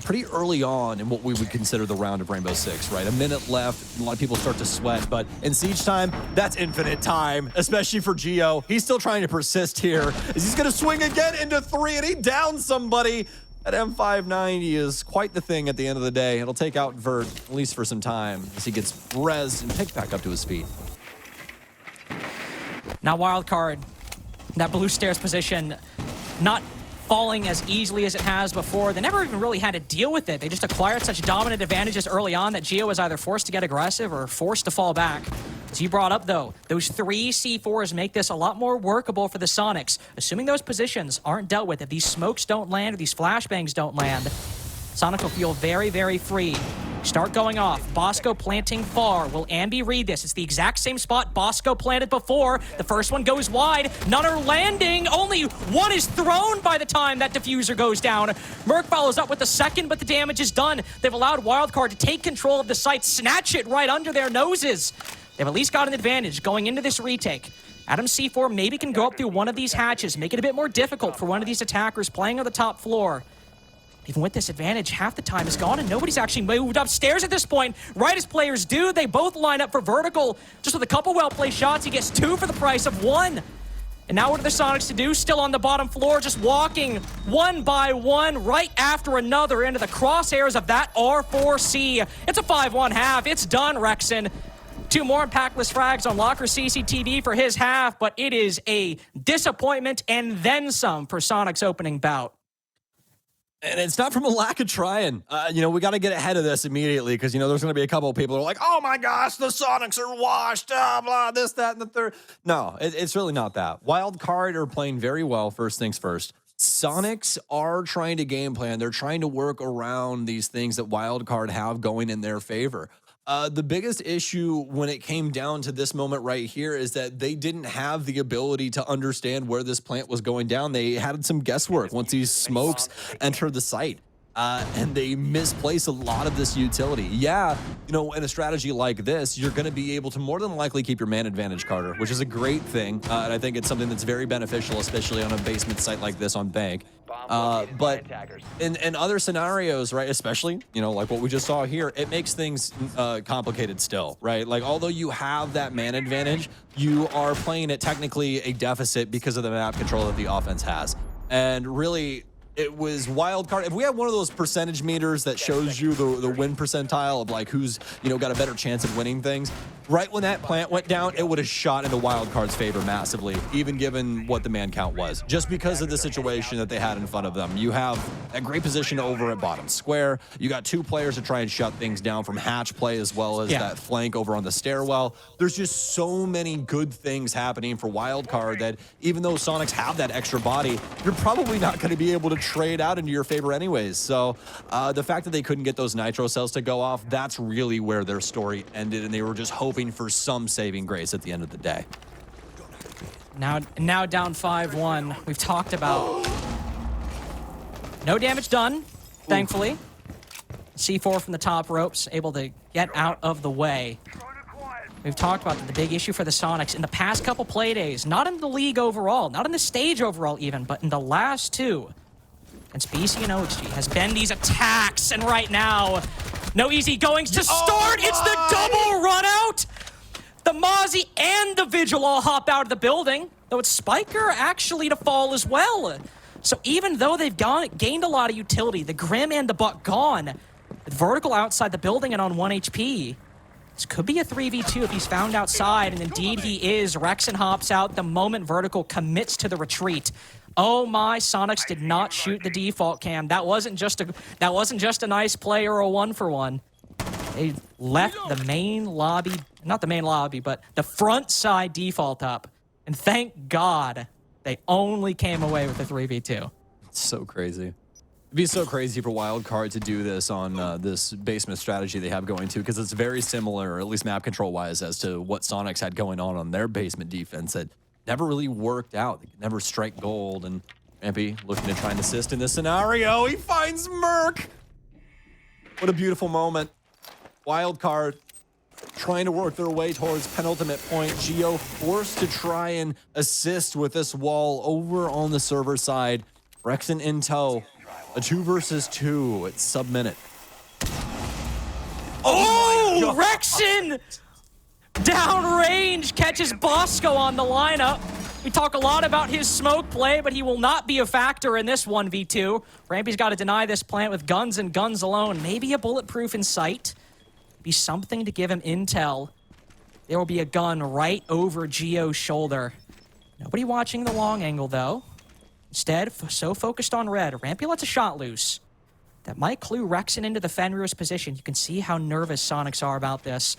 pretty early on in what we would consider the round of Rainbow Six, right? A minute left, a lot of people start to sweat, but in siege time, that's infinite time, especially for Geo. He's still trying to persist here. He's going to swing again into 3, and he downs somebody. That M590 is quite the thing at the end of the day. It'll take out Vert, at least for some time, as he gets rezzed and picked back up to his feet. Now Wildcard, that blue stairs position, not falling as easily as it has before. They never even really had to deal with it. They just acquired such dominant advantages early on that Geo was either forced to get aggressive or forced to fall back. As you brought up, though, those 3 C4s make this a lot more workable for the Soniqs. Assuming those positions aren't dealt with, if these smokes don't land, or these flashbangs don't land, Sonic will feel very, very free. Start going off. Bosco planting far. Will Ambi read this? It's the exact same spot Bosco planted before. The first one goes wide. None are landing. Only one is thrown by the time that diffuser goes down. Merc follows up with the second, but the damage is done. They've allowed Wildcard to take control of the site, snatch it right under their noses. They've at least got an advantage going into this retake. Adam C4 maybe can go up through one of these hatches, make it a bit more difficult for one of these attackers playing on the top floor. Even with this advantage, half the time is gone and nobody's actually moved upstairs at this point. Right as players do, they both line up for vertical. Just with a couple well-placed shots, he gets 2 for the price of 1. And now what are the Sonics to do? Still on the bottom floor, just walking one by one, right after another into the crosshairs of that R4C. It's a 5-1 half. It's done, Rexon. 2 more impactless frags on Locker CCTV for his half, but it is a disappointment and then some for Sonic's opening bout. And it's not from a lack of trying. We got to get ahead of this immediately because, there's going to be a couple of people who are like, oh my gosh, the Sonics are washed, blah, this, that, and the third. No, it's really not that. Wildcard are playing very well, first things first. Sonics are trying to game plan. They're trying to work around these things that Wildcard have going in their favor. The biggest issue when it came down to this moment right here is that they didn't have the ability to understand where this plant was going down. They had some guesswork once these smokes entered the site. And they misplace a lot of this utility. Yeah, in a strategy like this, you're going to be able to more than likely keep your man advantage, Carter, which is a great thing. And I think it's something that's very beneficial, especially on a basement site like this on Bank. But in other scenarios, right, especially, like what we just saw here, it makes things complicated still, right? Like, although you have that man advantage, you are playing at technically a deficit because of the map control that the offense has. And really, it was Wildcard. If we had one of those percentage meters that shows you the win percentile of like who's, got a better chance of winning things, right when that plant went down, it would have shot into Wildcard's favor massively, even given what the man count was, just because of the situation that they had in front of them. You have a great position over at bottom square. You got 2 players to try and shut things down from hatch play as well as that flank over on the stairwell. There's just so many good things happening for Wildcard that even though Sonics have that extra body, you're probably not going to be able to trade out into your favor anyways. So the fact that they couldn't get those nitro cells to go off, that's really where their story ended, and they were just hoping for some saving grace at the end of the day. Now down 5-1. We've talked about no damage done, thankfully. C4 from the top ropes, able to get out of the way. We've talked about the big issue for the Sonics in the past couple play days, not in the league overall, not in the stage overall even, but in the last 2. And BC and OG has been these attacks, and right now, no easy goings to start. It's the double run out. The Mozzie and the Vigil all hop out of the building, though it's Spiker actually to fall as well. So even though they've gained a lot of utility, the Grim and the Buck gone, with Vertical outside the building and on 1 HP, this could be a 3v2 if he's found outside, and indeed he is. Rexon hops out the moment Vertical commits to the retreat. Oh my, Sonics did not shoot the default cam. That wasn't just a nice play or a 1-for-1. They left the main lobby, not the main lobby, but the front side default up. And thank God they only came away with the 3v2. It's so crazy. It'd be so crazy for Wildcard to do this on this basement strategy they have going to, because it's very similar, at least map control-wise, as to what Sonics had going on their basement defense that never really worked out. They could never strike gold, and Rampy looking to try and assist in this scenario. He finds Merc! What a beautiful moment. Wildcard trying to work their way towards penultimate point. Geo forced to try and assist with this wall over on the server side. Rexen in tow. A 2 versus 2. It's sub-minute. Oh, Rexen downrange catches Bosco on the lineup. We talk a lot about his smoke play, but he will not be a factor in this 1v2. Rampy's got to deny this plant with guns and guns alone. Maybe a bulletproof in sight. Be something to give him intel. There will be a gun right over Geo's shoulder. Nobody watching the long angle, though. Instead, so focused on red, Rampy lets a shot loose. That might clue Rexen into the Fenrir's position. You can see how nervous Soniqs are about this.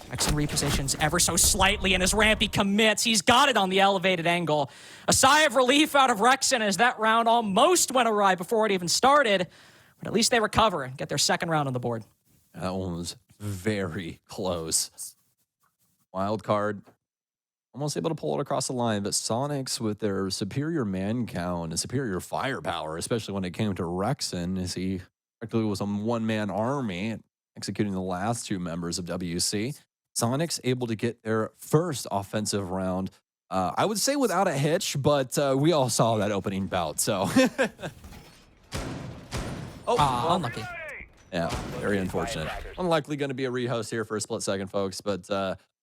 Rexen repositions ever so slightly, and as Rampy commits, he's got it on the elevated angle. A sigh of relief out of Rexen as that round almost went awry before it even started. But at least they recover and get their second round on the board. That one was very close. Wildcard almost able to pull it across the line, but Soniqs with their superior man count and superior firepower, especially when it came to Rexen, as he practically was a one-man army executing the last 2 members of WC. Soniqs able to get their first offensive round, I would say without a hitch, but we all saw that opening bout, so. Unlucky. Yeah, very unfortunate. Unlikely going to be a rehost here for a split second, folks, but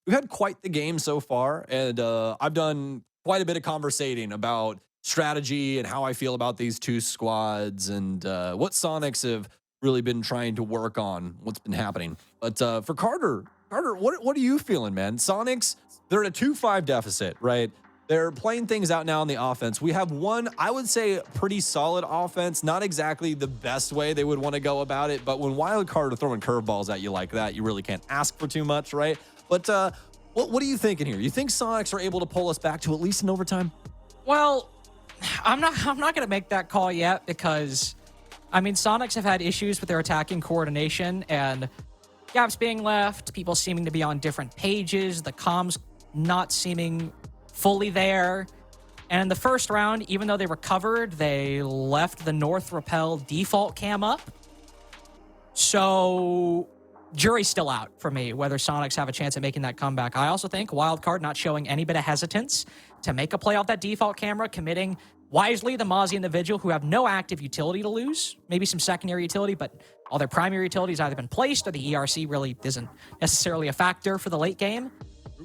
we've had quite the game so far, and I've done quite a bit of conversating about strategy and how I feel about these 2 squads and what Soniqs have really been trying to work on, what's been happening. But for Carter, what are you feeling, man? Soniqs, they're at a 2-5 deficit, right? They're playing things out now on the offense. We have one, I would say, pretty solid offense. Not exactly the best way they would want to go about it, but when Wildcard are throwing curveballs at you like that, you really can't ask for too much, right? But what are you thinking here? You think Soniqs are able to pull us back to at least an overtime? Well, I'm not going to make that call yet because, I mean, Soniqs have had issues with their attacking coordination and gaps being left, people seeming to be on different pages, the comms not seeming fully there. And in the first round, even though they recovered, they left the North Rappel default cam up. So jury's still out for me whether Soniqs have a chance at making that comeback. I also think Wildcard not showing any bit of hesitance to make a play off that default camera, committing wisely the Mozzie and the Vigil, who have no active utility to lose, maybe some secondary utility, but all their primary utility has either been placed or the ERC really isn't necessarily a factor for the late game.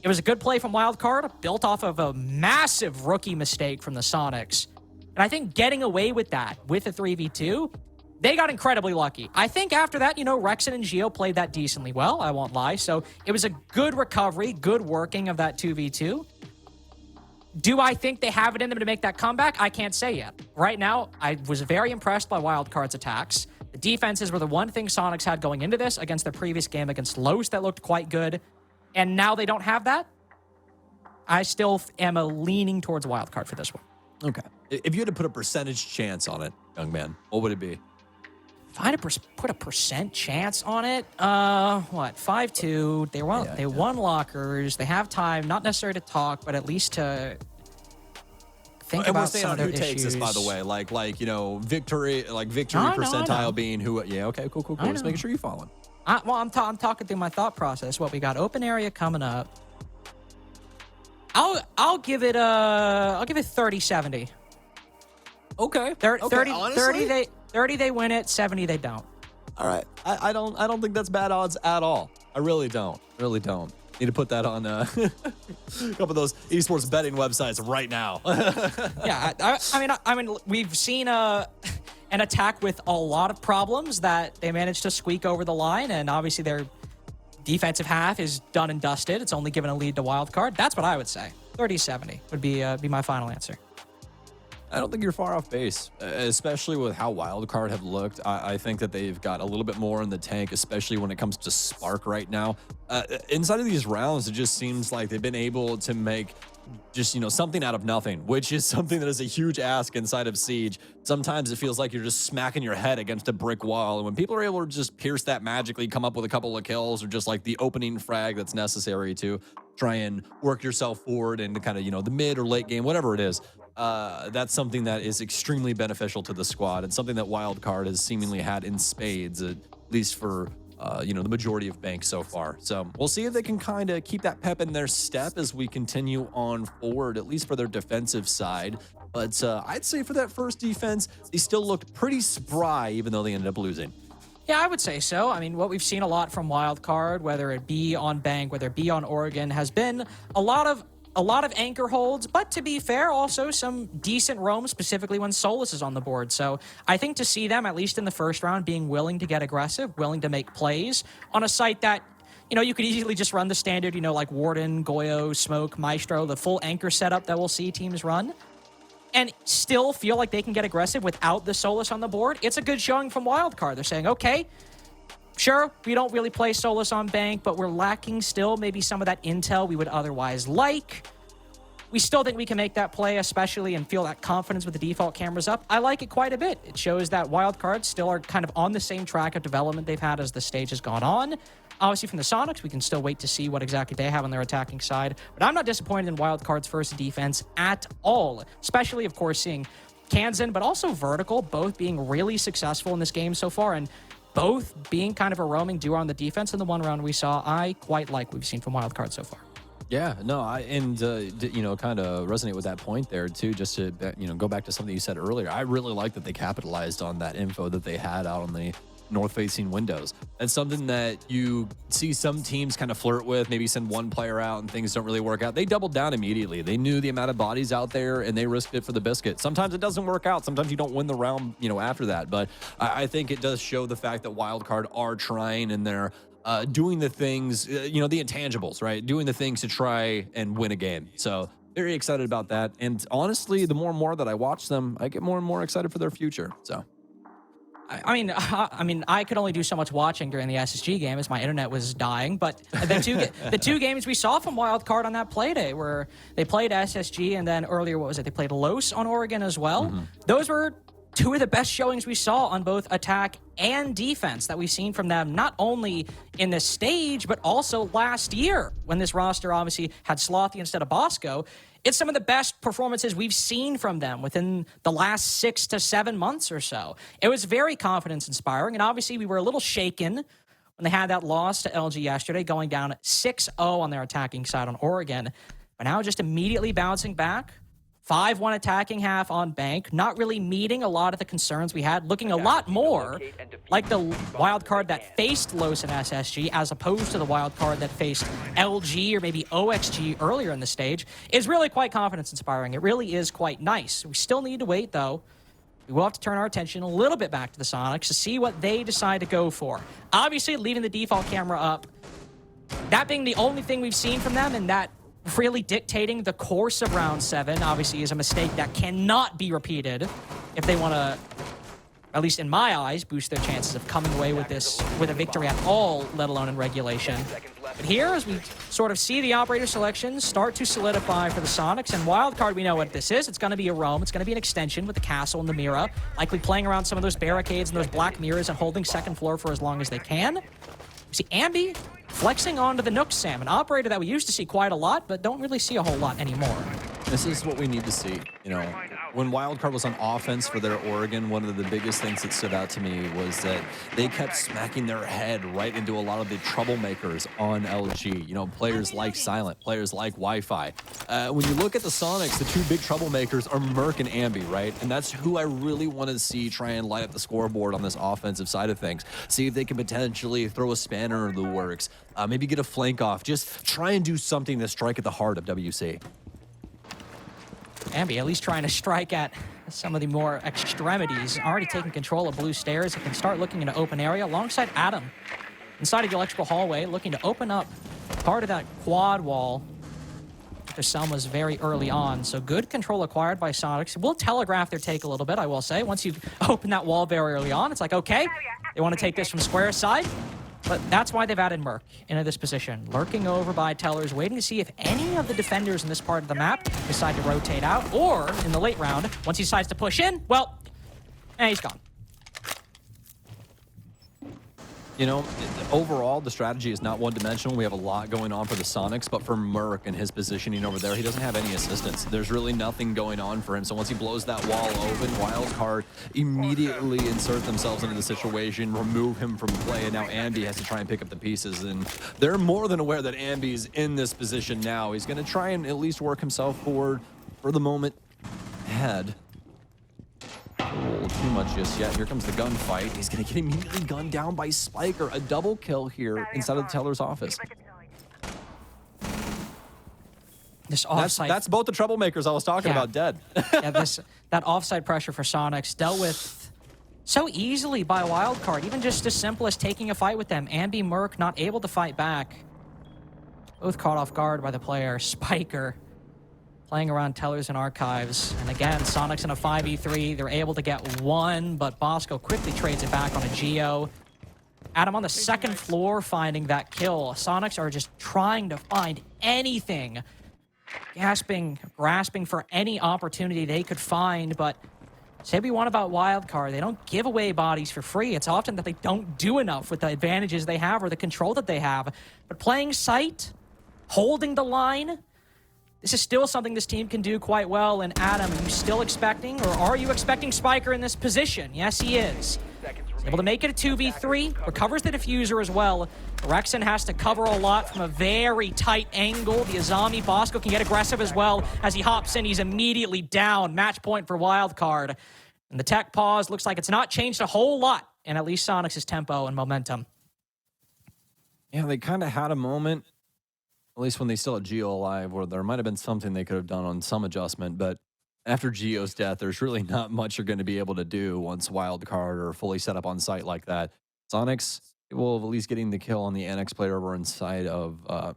It was a good play from Wildcard, built off of a massive rookie mistake from the Soniqs. And I think getting away with that with a 3v2, they got incredibly lucky. I think after that, Rexen and Geo played that decently well, I won't lie. So it was a good recovery, good working of that 2v2. Do I think they have it in them to make that comeback? I can't say yet. Right now, I was very impressed by Wildcard's attacks. The defenses were the one thing Soniqs had going into this against their previous game against Los that looked quite good. And now they don't have that. I still am leaning towards Wildcard for this one. Okay. If you had to put a percentage chance on it, young man, what would it be? If I had to put a percent chance on it, 5-2. They won lockers. They have time, not necessarily to talk, but at least to think about some of their issues. Who takes this, by the way, victory percentile being who? Yeah, okay, cool. Just making sure you're following. I'm talking through my thought process. What we got? Open area coming up. I'll give it 30-70. Okay. 30 they win it, 70 they don't. All right. I don't think that's bad odds at all. I really don't. Need to put that on a couple of those esports betting websites right now. Yeah, I mean, we've seen an attack with a lot of problems that they managed to squeak over the line, and obviously their defensive half is done and dusted. It's only given a lead to Wildcard. That's what I would say. 30-70 would be my final answer. I don't think you're far off base, especially with how Wildcard have looked. I think that they've got a little bit more in the tank, especially when it comes to Spark right now. Inside of these rounds, it just seems like they've been able to make just, something out of nothing, which is something that is a huge ask inside of Siege. Sometimes it feels like you're just smacking your head against a brick wall. And when people are able to just pierce that magically, come up with a couple of kills, or just like the opening frag that's necessary to try and work yourself forward into kind of, the mid or late game, whatever it is. That's something that is extremely beneficial to the squad and something that Wildcard has seemingly had in spades, at least for the majority of banks so far. So we'll see if they can kind of keep that pep in their step as we continue on forward, at least for their defensive side. But I'd say for that first defense, they still looked pretty spry, even though they ended up losing. Yeah, I would say so. I mean, what we've seen a lot from Wildcard, whether it be on Bank, whether it be on Oregon, has been a lot of anchor holds, but to be fair, also some decent roams, specifically when Solus is on the board. So I think to see them, at least in the first round, being willing to get aggressive, willing to make plays on a site that, you could easily just run the standard, like Warden, Goyo, Smoke, Maestro, the full anchor setup that we'll see teams run, and still feel like they can get aggressive without the Solus on the board. It's a good showing from Wildcard. They're saying, okay, sure, we don't really play Solus on Bank, but we're lacking still maybe some of that intel we would otherwise like. We still think we can make that play, especially, and feel that confidence with the default cameras up. I like it quite a bit. It shows that Wildcard still are kind of on the same track of development they've had as the stage has gone on. Obviously, from the Soniqs, we can still wait to see what exactly they have on their attacking side. But I'm not disappointed in Wildcard's first defense at all, especially, of course, seeing Kansan, but also Vertical, both being really successful in this game so far, and both being kind of a roaming duo on the defense in the one round we saw. I quite like what we've seen from Wildcard so far. Yeah, no, kind of resonate with that point there too, just to, go back to something you said earlier. I really like that they capitalized on that info that they had out on the north-facing windows. That's something that you see some teams kind of flirt with, maybe send one player out and things don't really work out. They doubled down immediately. They knew the amount of bodies out there and they risked it for the biscuit. Sometimes it doesn't work out. Sometimes you don't win the round, after that. But I think it does show the fact that Wildcard are trying and they're doing the things, the intangibles, right? Doing the things to try and win a game. So very excited about that. And honestly, the more and more that I watch them, I get more and more excited for their future. So. I mean, I could only do so much watching during the SSG game as my internet was dying. But the two games we saw from Wildcard on that play day, where they played SSG and then earlier, they played Los on Oregon as well. Mm-hmm. Those were two of the best showings we saw on both attack and defense that we've seen from them, not only in this stage, but also last year when this roster obviously had Slothy instead of Bosco. It's some of the best performances we've seen from them within the last 6 to 7 months or so. It was very confidence-inspiring, and obviously we were a little shaken when they had that loss to LG yesterday, going down 6-0 on their attacking side on Oregon. But now just immediately bouncing back, 5-1 attacking half on Bank, not really meeting a lot of the concerns we had, looking a lot more like the Wildcard that faced Los and SSG as opposed to the Wildcard that faced LG or maybe OXG earlier in the stage, is really quite confidence-inspiring. It really is quite nice. We still need to wait, though. We will have to turn our attention a little bit back to the Soniqs to see what they decide to go for. Obviously, leaving the default camera up, that being the only thing we've seen from them, and that really dictating the course of round 7 obviously is a mistake that cannot be repeated if they want to, at least in my eyes, boost their chances of coming away with a victory at all, let alone in regulation. But here, as we sort of see the operator selections start to solidify for the Soniqs, and Wildcard, we know what this is. It's going to be a roam. It's going to be an extension with the castle and the Mira, likely playing around some of those barricades and those black mirrors and holding second floor for as long as they can. We see Ambi flexing onto the Nook Sam, an operator that we used to see quite a lot, but don't really see a whole lot anymore. This is what we need to see. When Wildcard was on offense for their Oregon, one of the biggest things that stood out to me was that they kept smacking their head right into a lot of the troublemakers on LG. Players like Silent, players like Wi-Fi. When you look at the Soniqs, the two big troublemakers are Merc and Ambi, right? And that's who I really want to see try and light up the scoreboard on this offensive side of things. See if they can potentially throw a spanner in the works. Maybe get a flank off. Just try and do something to strike at the heart of WC. Ambi at least trying to strike at some of the more extremities. Already taking control of blue stairs. It can start looking into open area alongside Adam inside of the electrical hallway, looking to open up part of that quad wall. Their Selm was very early on, so good control acquired by Soniqs. We'll telegraph their take a little bit, I will say. Once you've opened that wall very early on, it's like, okay, they want to take this from square side. But that's why they've added Merc into this position, lurking over by Tellers, waiting to see if any of the defenders in this part of the map decide to rotate out, or in the late round, once he decides to push in, well, he's gone. You know, overall, the strategy is not one-dimensional. We have a lot going on for the Sonics, but for Merc and his positioning over there, he doesn't have any assistance. There's really nothing going on for him. So once he blows that wall open, Wildcard immediately insert themselves into the situation, remove him from play, and now Ambi has to try and pick up the pieces. And they're more than aware that Ambi's in this position now. He's going to try and at least work himself forward for the moment ahead. Too much just yet. Here comes the gunfight. He's going to get immediately gunned down by Spiker. A double kill here inside of the teller's office. This offside. That's both the troublemakers I was talking about dead. Yeah, that offside pressure for Soniqs dealt with so easily by Wildcard. Even just as simple as taking a fight with them. Ambi, Merc not able to fight back. Both caught off guard by the player. Spiker playing around tellers and archives. And again, Soniqs in a 5v3. They're able to get one, but Bosco quickly trades it back on a Geo. Adam on the second floor finding that kill. Soniqs are just trying to find anything. Grasping for any opportunity they could find, but say we want about Wildcard, they don't give away bodies for free. It's often that they don't do enough with the advantages they have or the control that they have. But playing sight, holding the line, this is still something this team can do quite well. And Adam, are you still expecting, or are you expecting Spiker in this position? Yes, he is. He's able to make it a 2v3, recovers the diffuser as well. Rexon has to cover a lot from a very tight angle. The Azami Bosco can get aggressive as well. As he hops in, he's immediately down. Match point for Wildcard. And the tech pause looks like it's not changed a whole lot in at least Soniqs' tempo and momentum. Yeah, they kind of had a moment, at least when they still had Geo alive, where there might have been something they could have done on some adjustment, but after Geo's death, there's really not much you're going to be able to do once Wildcard are fully set up on site like that. Soniqs will at least getting the kill on the Annex player over inside of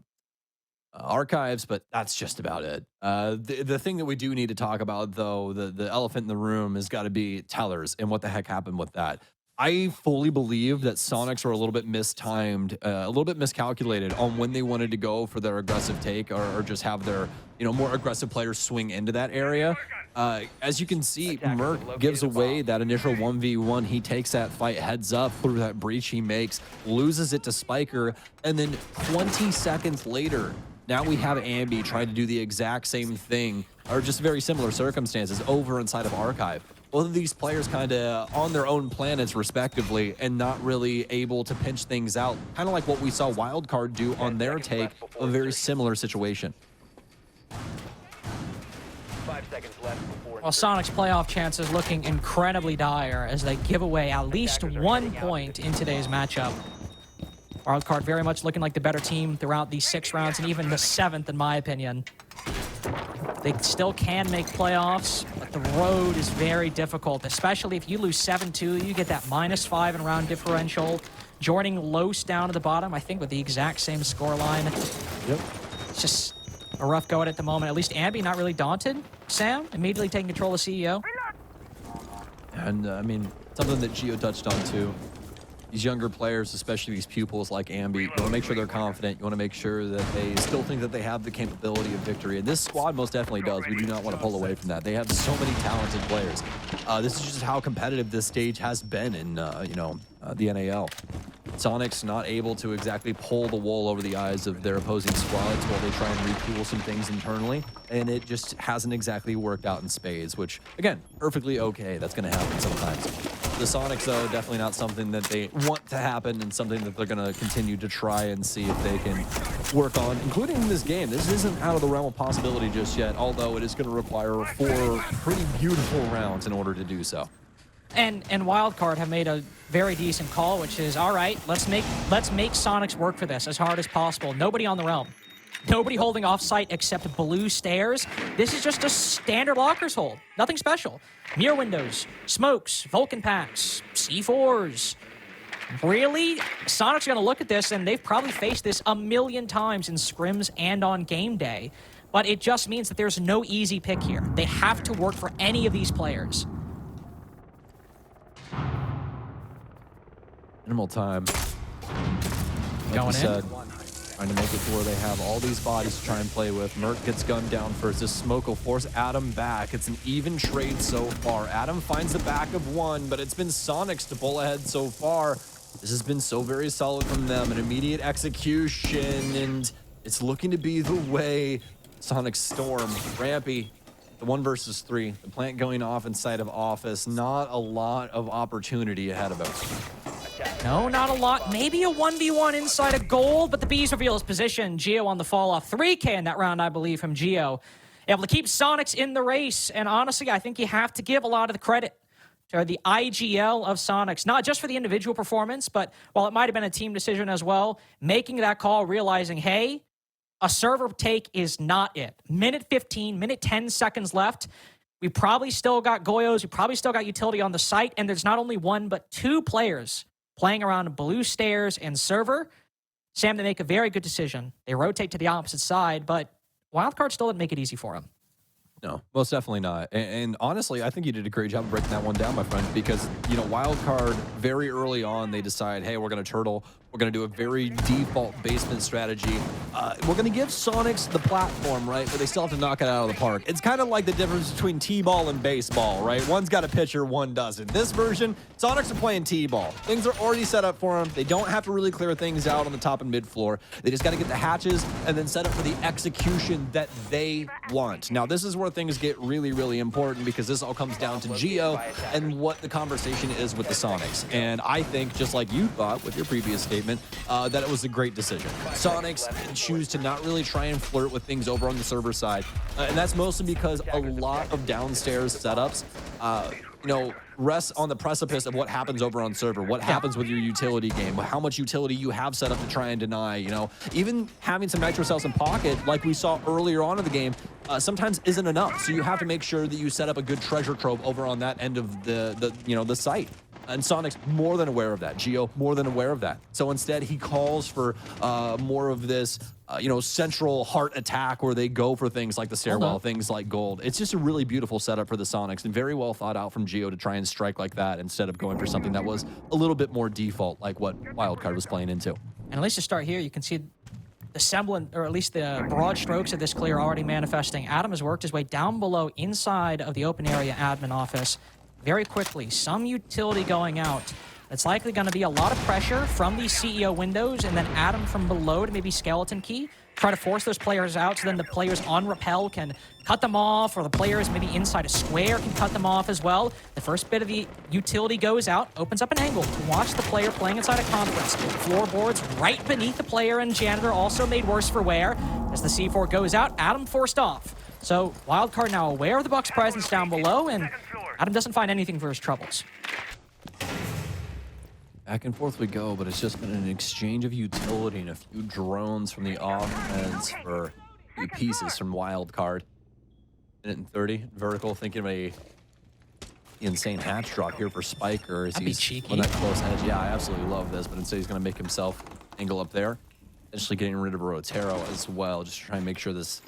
archives, but that's just about it. The thing that we do need to talk about, though, the elephant in the room has got to be tellers and what the heck happened with that. I fully believe that Soniqs are a little bit mistimed, a little bit miscalculated on when they wanted to go for their aggressive take or just have their, more aggressive players swing into that area. As you can see, Merc gives away that initial 1v1. He takes that fight heads up through that breach he makes, loses it to Spiker, and then 20 seconds later, now we have Ambi trying to do the exact same thing, or just very similar circumstances over inside of Archive. Both of these players kind of on their own planets respectively and not really able to pinch things out. Kind of like what we saw Wildcard do on their take of a very similar situation. 5 seconds left before Well, Soniqs' playoff chances looking incredibly dire as they give away at least 1 point in today's matchup. Wildcard very much looking like the better team throughout these 6 rounds and even the 7th, in my opinion. They still can make playoffs, but the road is very difficult, especially if you lose 7-2. You get that -5 in round differential. Joining Los down to the bottom, I think, with the exact same scoreline. Yep. It's just a rough go at the moment. At least Ambi not really daunted. Sam immediately taking control of CEO. And, I mean, something that Gio touched on, too. These younger players, especially these pupils like Ambi, you want to make sure they're confident. You want to make sure that they still think that they have the capability of victory. And this squad most definitely does. We do not want to pull away from that. They have so many talented players. This is just how competitive this stage has been in, the NAL. Soniqs not able to exactly pull the wool over the eyes of their opposing squads while they try and retool some things internally. And it just hasn't exactly worked out in spades, which, again, perfectly okay. That's going to happen sometimes. The Soniqs, though, definitely not something that they want to happen and something that they're going to continue to try and see if they can work on, including in this game. This isn't out of the realm of possibility just yet, although it is going to require 4 pretty beautiful rounds in order to do so. And Wildcard have made a very decent call, which is, all right, let's make Soniqs work for this as hard as possible. Nobody on the realm. Nobody holding off-site except blue stairs. This is just a standard lockers hold. Nothing special. Mirror windows, smokes, Vulcan packs, C4s. Really? Soniqs are going to look at this, and they've probably faced this a million times in scrims and on game day. But it just means that there's no easy pick here. They have to work for any of these players. Minimal time. Going in. Trying to make it to where they have all these bodies to try and play with. Merc gets gunned down first. This smoke will force Adam back. It's an even trade so far. Adam finds the back of one, but it's been Soniqs to pull ahead so far. This has been so very solid from them, an immediate execution, and it's looking to be the way. Sonic Storm, Rampy, the 1 versus 3, the plant going off inside of office, not a lot of opportunity ahead of him. No, not a lot. Maybe a 1v1 inside of gold, but the Bees reveal his position. Geo on the fall off. 3K in that round, I believe, from Geo. Able to keep Soniqs in the race, and honestly, I think you have to give a lot of the credit to the IGL of Soniqs, not just for the individual performance, but while it might have been a team decision as well, making that call, realizing, hey, a server take is not it. Minute 15, minute 10 seconds left. We probably still got Goyos, we probably still got utility on the site, and there's not only 1, but 2 players playing around blue stairs and server. Sam, they make a very good decision. They rotate to the opposite side, but Wildcard still didn't make it easy for him. No, most definitely not. And honestly, I think you did a great job of breaking that one down, my friend, because, you know, Wildcard, very early on, they decide, hey, we're going to turtle. We're going to do a very default basement strategy. We're going to give Soniqs the platform, right? But they still have to knock it out of the park. It's kind of like the difference between T-ball and baseball, right? One's got a pitcher, one doesn't. This version, Soniqs are playing T-ball. Things are already set up for them. They don't have to really clear things out on the top and mid floor. They just got to get the hatches and then set up for the execution that they want. Now, this is where things get really, really important because this all comes down to Geo and what the conversation is with the Soniqs. And I think, just like you thought with your previous statement, that it was a great decision. Soniqs choose to not really try and flirt with things over on the server side. And that's mostly because a lot of downstairs setups, you know, rest on the precipice of what happens over on server, what happens with your utility game, how much utility you have set up to try and deny, you know. Even having some nitro cells in pocket, like we saw earlier on in the game, sometimes isn't enough. So you have to make sure that you set up a good treasure trove over on that end of the site. And Soniqs more than aware of that. Geo more than aware of that. So instead, he calls for more of this, you know, central heart attack where they go for things like the stairwell, things like gold. It's just a really beautiful setup for the Soniqs and very well thought out from Geo to try and strike like that instead of going for something that was a little bit more default, like what Wildcard was playing into. And at least to start here, you can see the semblance, or at least the broad strokes of this clear already manifesting. Adam has worked his way down below inside of the open area admin office. Very quickly, some utility going out. It's likely going to be a lot of pressure from these CEO windows and then Adam from below to maybe Skeleton Key. Try to force those players out so then the players on rappel can cut them off, or the players maybe inside a square can cut them off as well. The first bit of the utility goes out, opens up an angle to watch the player playing inside a conference. Floorboards right beneath the player and janitor, also made worse for wear. As the C4 goes out, Adam forced off. So Wildcard now aware of the Bucks' presence down below, and Adam doesn't find anything for his troubles. Back and forth we go, but it's just been an exchange of utility and a few drones from the offense for a few pieces from Wildcard. Minute and 30, vertical, thinking of a insane hatch drop here for Spiker as he's on that close edge. Yeah, I absolutely love this, but instead he's going to make himself angle up there. Essentially getting rid of Rotero as well, just to try and make sure this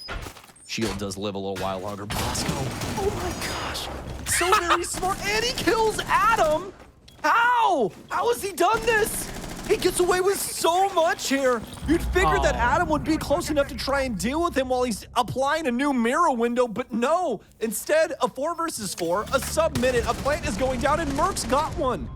shield does live a little while longer. Bosco, oh my gosh, so very smart, and he kills Adam! How? How has he done this? He gets away with so much here. You'd figure that Adam would be close enough to try and deal with him while he's applying a new mirror window, but no. Instead, a 4 versus 4, a sub-minute, a plant is going down, and Merc's got one.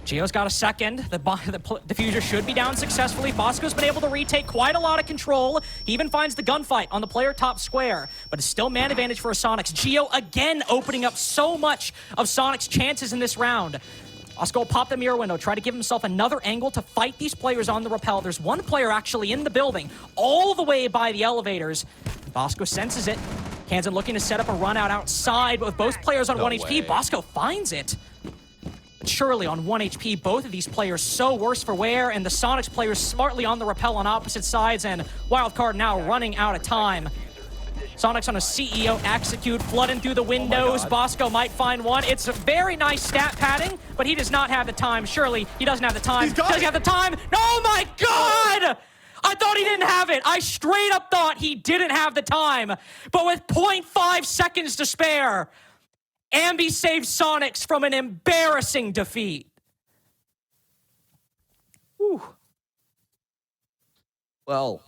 Geo's got a second. The diffuser should be down successfully. Bosco's been able to retake quite a lot of control. He even finds the gunfight on the player top square, but it's still man advantage for Soniqs. Geo again opening up so much of Soniqs' chances in this round. Bosco will pop the mirror window, try to give himself another angle to fight these players on the rappel. There's one player actually in the building, all the way by the elevators. Bosco senses it. Kansan looking to set up a run out outside, but with both players on 1 HP, Bosco finds it. But surely on 1 HP, both of these players so worse for wear, and the Soniqs players smartly on the rappel on opposite sides, and Wildcard now running out of time. Soniqs on a CEO execute, flooding through the windows. Bosco might find one. It's a very nice stat padding, but he does not have the time. Surely he doesn't have the time. Does he have the time? Oh my God! I thought he didn't have it. I straight up thought he didn't have the time. But with 0.5 seconds to spare, Ambi saves Soniqs from an embarrassing defeat. Whew. Well,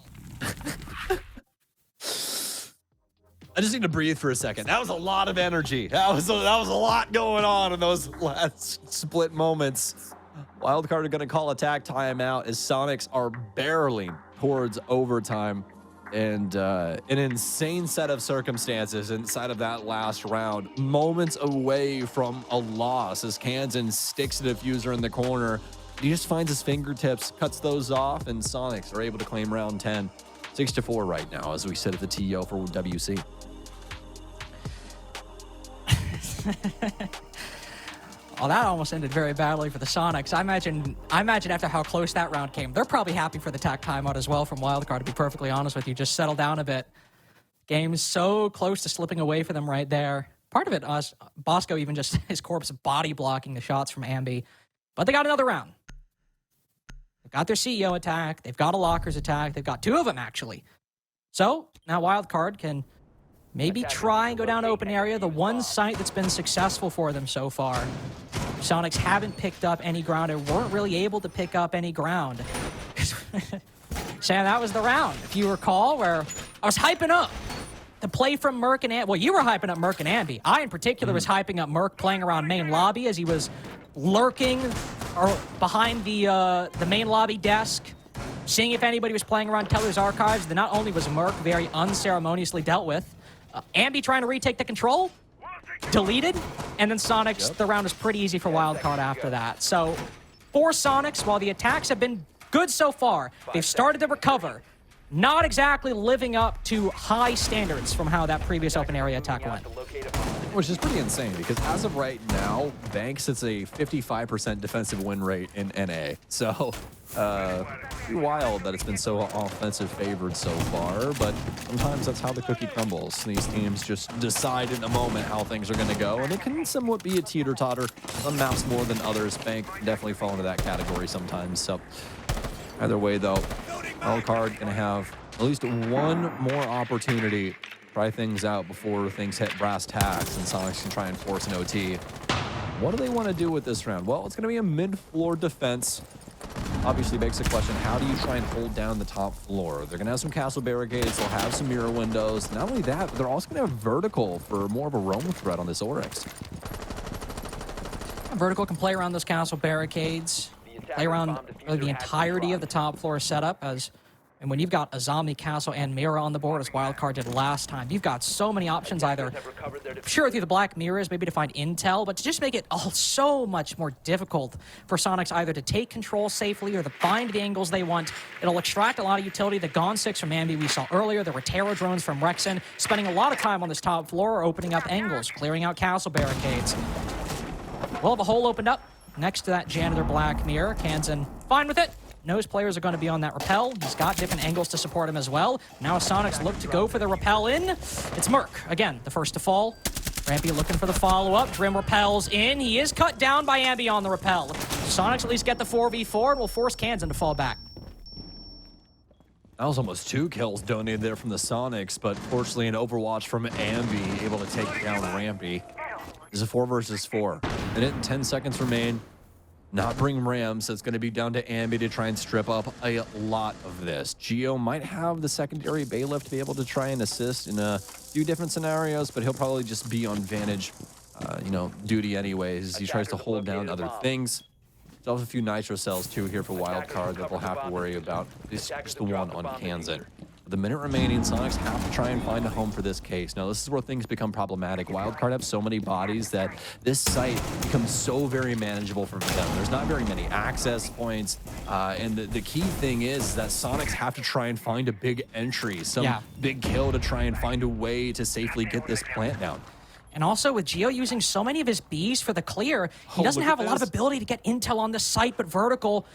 I just need to breathe for a second. That was a lot of energy. That was a lot going on in those last split moments. Wildcard are going to call attack timeout as Soniqs are barreling towards overtime. And an insane set of circumstances inside of that last round. Moments away from a loss as Kansan sticks the diffuser in the corner. He just finds his fingertips, cuts those off, and Soniqs are able to claim round 10. 6-4 right now as we sit at the TO for WC. Oh, that almost ended very badly for the Soniqs. I imagine after how close that round came, they're probably happy for the attack timeout as well from Wildcard, to be perfectly honest with you. Just settle down a bit. Game's so close to slipping away for them right there. Part of it, Bosco even just his corpse body blocking the shots from Ambi. But they got another round. They've got their CEO attack. They've got a Lockers attack. They've got two of them, actually. So now Wildcard can maybe try and go down to open area, the one site that's been successful for them so far. Soniqs haven't picked up any ground or weren't really able to pick up any ground. Sam, that was the round, if you recall, where I was hyping up the play from Merc and Ambi. Well, you were hyping up Merc and Ambi. I, in particular, was hyping up Merc playing around main lobby as he was lurking or behind the main lobby desk, seeing if anybody was playing around Teller's archives. Then not only was Merc very unceremoniously dealt with, Ambi trying to retake the control, deleted, and then Soniqs, the round was pretty easy for Wildcard after that. So for Soniqs, while the attacks have been good so far, they've started to recover. Not exactly living up to high standards from how that previous open area attack went. Which is pretty insane because as of right now, Bank sits a 55% defensive win rate in NA. So, pretty wild that it's been so offensive favored so far, but sometimes that's how the cookie crumbles. These teams just decide in the moment how things are going to go, and it can somewhat be a teeter-totter. Some maps more than others. Bank definitely fall into that category sometimes. So, either way, though, Wildcard going to have at least one more opportunity to try things out before things hit brass tacks and Soniqs can try and force an OT. What do they want to do with this round? Well, it's going to be a mid-floor defense. Obviously begs the question, how do you try and hold down the top floor? They're going to have some castle barricades, they'll have some mirror windows. Not only that, but they're also going to have vertical for more of a roam threat on this Oryx. Vertical can play around those castle barricades, play around really the entirety of the top floor setup, and when you've got a zombie castle and mirror on the board, as Wildcard did last time, you've got so many options, either sure through the black mirrors, maybe to find intel, but to just make it all so much more difficult for Soniqs either to take control safely or to find the angles they want. It'll extract a lot of utility. The Gone 6 from Ambi we saw earlier, the Rotero drones from Rexen, spending a lot of time on this top floor, opening up angles, clearing out castle barricades. We'll have a hole opened up next to that janitor black mirror. Kansan fine with it. Knows players are going to be on that rappel. He's got different angles to support him as well. Now Soniqs look to go for the rappel in. It's Merc, again, the first to fall. Rampy looking for the follow-up. Drim rappels in. He is cut down by Ambi on the rappel. Soniqs at least get the 4v4 and will force Kansan to fall back. That was almost 2 kills donated there from the Soniqs, but fortunately an overwatch from Ambi able to take down Rampy. This is a 4 versus 4. Minute and 10 seconds remain. Not bring Rams, so it's going to be down to Ambi to try and strip up a lot of this. Geo might have the secondary bailiff to be able to try and assist in a few different scenarios, but he'll probably just be on Vantage, duty anyways. He tries to hold down other things. There's also a few nitro cells too here for Wildcard that they'll have to worry about. It's just the one on Kansan. With the minute remaining, Soniqs have to try and find a home for this case. Now, this is where things become problematic. Wildcard have so many bodies that this site becomes so very manageable for them. There's not very many access points, and the key thing is that Soniqs have to try and find a big entry, some big kill to try and find a way to safely get this plant down. And also with Geo using so many of his Bs for the clear, he doesn't have a lot of ability to get intel on the site, but vertical,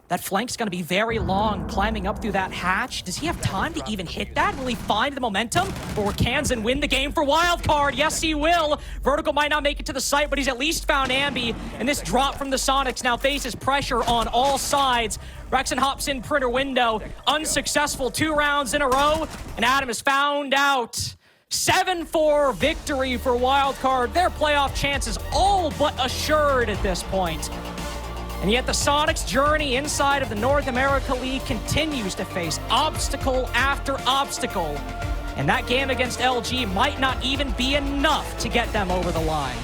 that flank's going to be very long, climbing up through that hatch. Does he have time to even hit that? Will he find the momentum? Or will Kansan win the game for Wildcard? Yes, he will. Vertical might not make it to the site, but he's at least found Ambi. And this drop from the Soniqs now faces pressure on all sides. Rexen hops in printer window. Unsuccessful 2 rounds in a row. And Adam is found out. 7-4 victory for Wildcard. Their playoff chances all but assured at this point. And yet the Soniqs' journey inside of the North America League continues to face obstacle after obstacle. And that game against LG might not even be enough to get them over the line.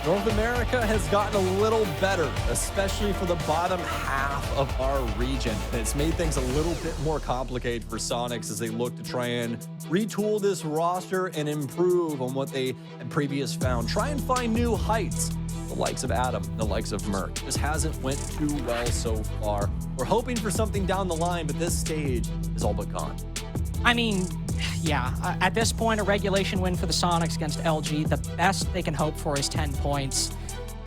North America has gotten a little better, especially for the bottom half of our region. And it's made things a little bit more complicated for Soniqs as they look to try and retool this roster and improve on what they had previously found. Try and find new heights. The likes of Adam, the likes of Merc. This hasn't went too well so far. We're hoping for something down the line, but this stage is all but gone. I mean, yeah, at this point, a regulation win for the Soniqs against LG, the best they can hope for is 10 points.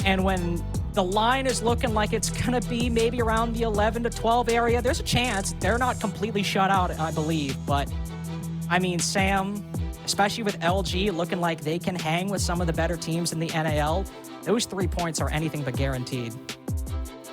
And when the line is looking like it's going to be maybe around the 11 to 12 area, there's a chance. They're not completely shut out, I believe. But, I mean, Sam, especially with LG looking like they can hang with some of the better teams in the NAL, those 3 points are anything but guaranteed.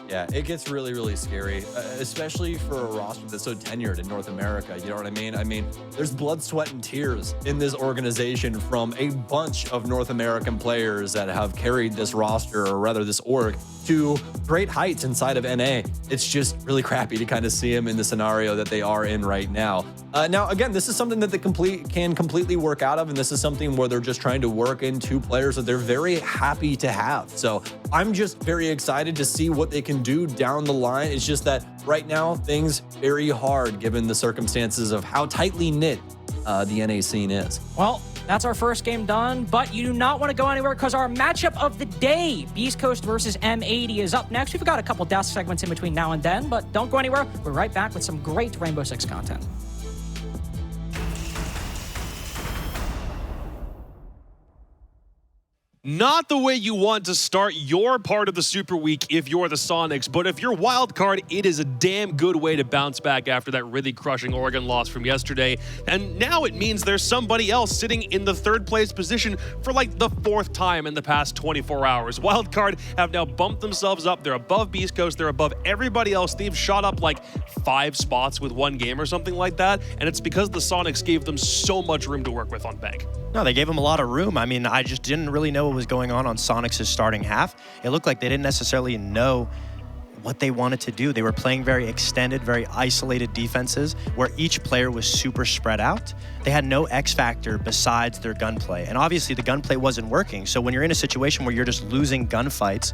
Yeah, it gets really, really scary, especially for a roster that's so tenured in North America. You know what I mean? I mean, there's blood, sweat, and tears in this organization from a bunch of North American players that have carried this roster, or rather this org, to great heights inside of NA. It's just really crappy to kind of see them in the scenario that they are in right now. Now, again, this is something that they can completely work out of, and this is something where they're just trying to work into players that they're very happy to have. So I'm just very excited to see what they can do down the line. It's just that right now, things very hard given the circumstances of how tightly knit the NA scene is. Well, that's our first game done, but you do not want to go anywhere because our matchup of the day, Beast Coast versus M80, is up next. We've got a couple death segments in between now and then, but don't go anywhere. We're right back with some great Rainbow Six content. Not the way you want to start your part of the Super Week if you're the Soniqs, but if you're Wildcard, it is a damn good way to bounce back after that really crushing Oregon loss from yesterday. And now it means there's somebody else sitting in the third place position for like the fourth time in the past 24 hours. Wildcard have now bumped themselves up. They're above Beast Coast. They're above everybody else. They've shot up like 5 spots with one game or something like that. And it's because the Soniqs gave them so much room to work with on bank. No, they gave him a lot of room. I mean, I just didn't really know what was going on Soniqs' starting half. It looked like they didn't necessarily know what they wanted to do. They were playing very extended, very isolated defenses where each player was super spread out. They had no X factor besides their gunplay. And obviously the gunplay wasn't working. So when you're in a situation where you're just losing gunfights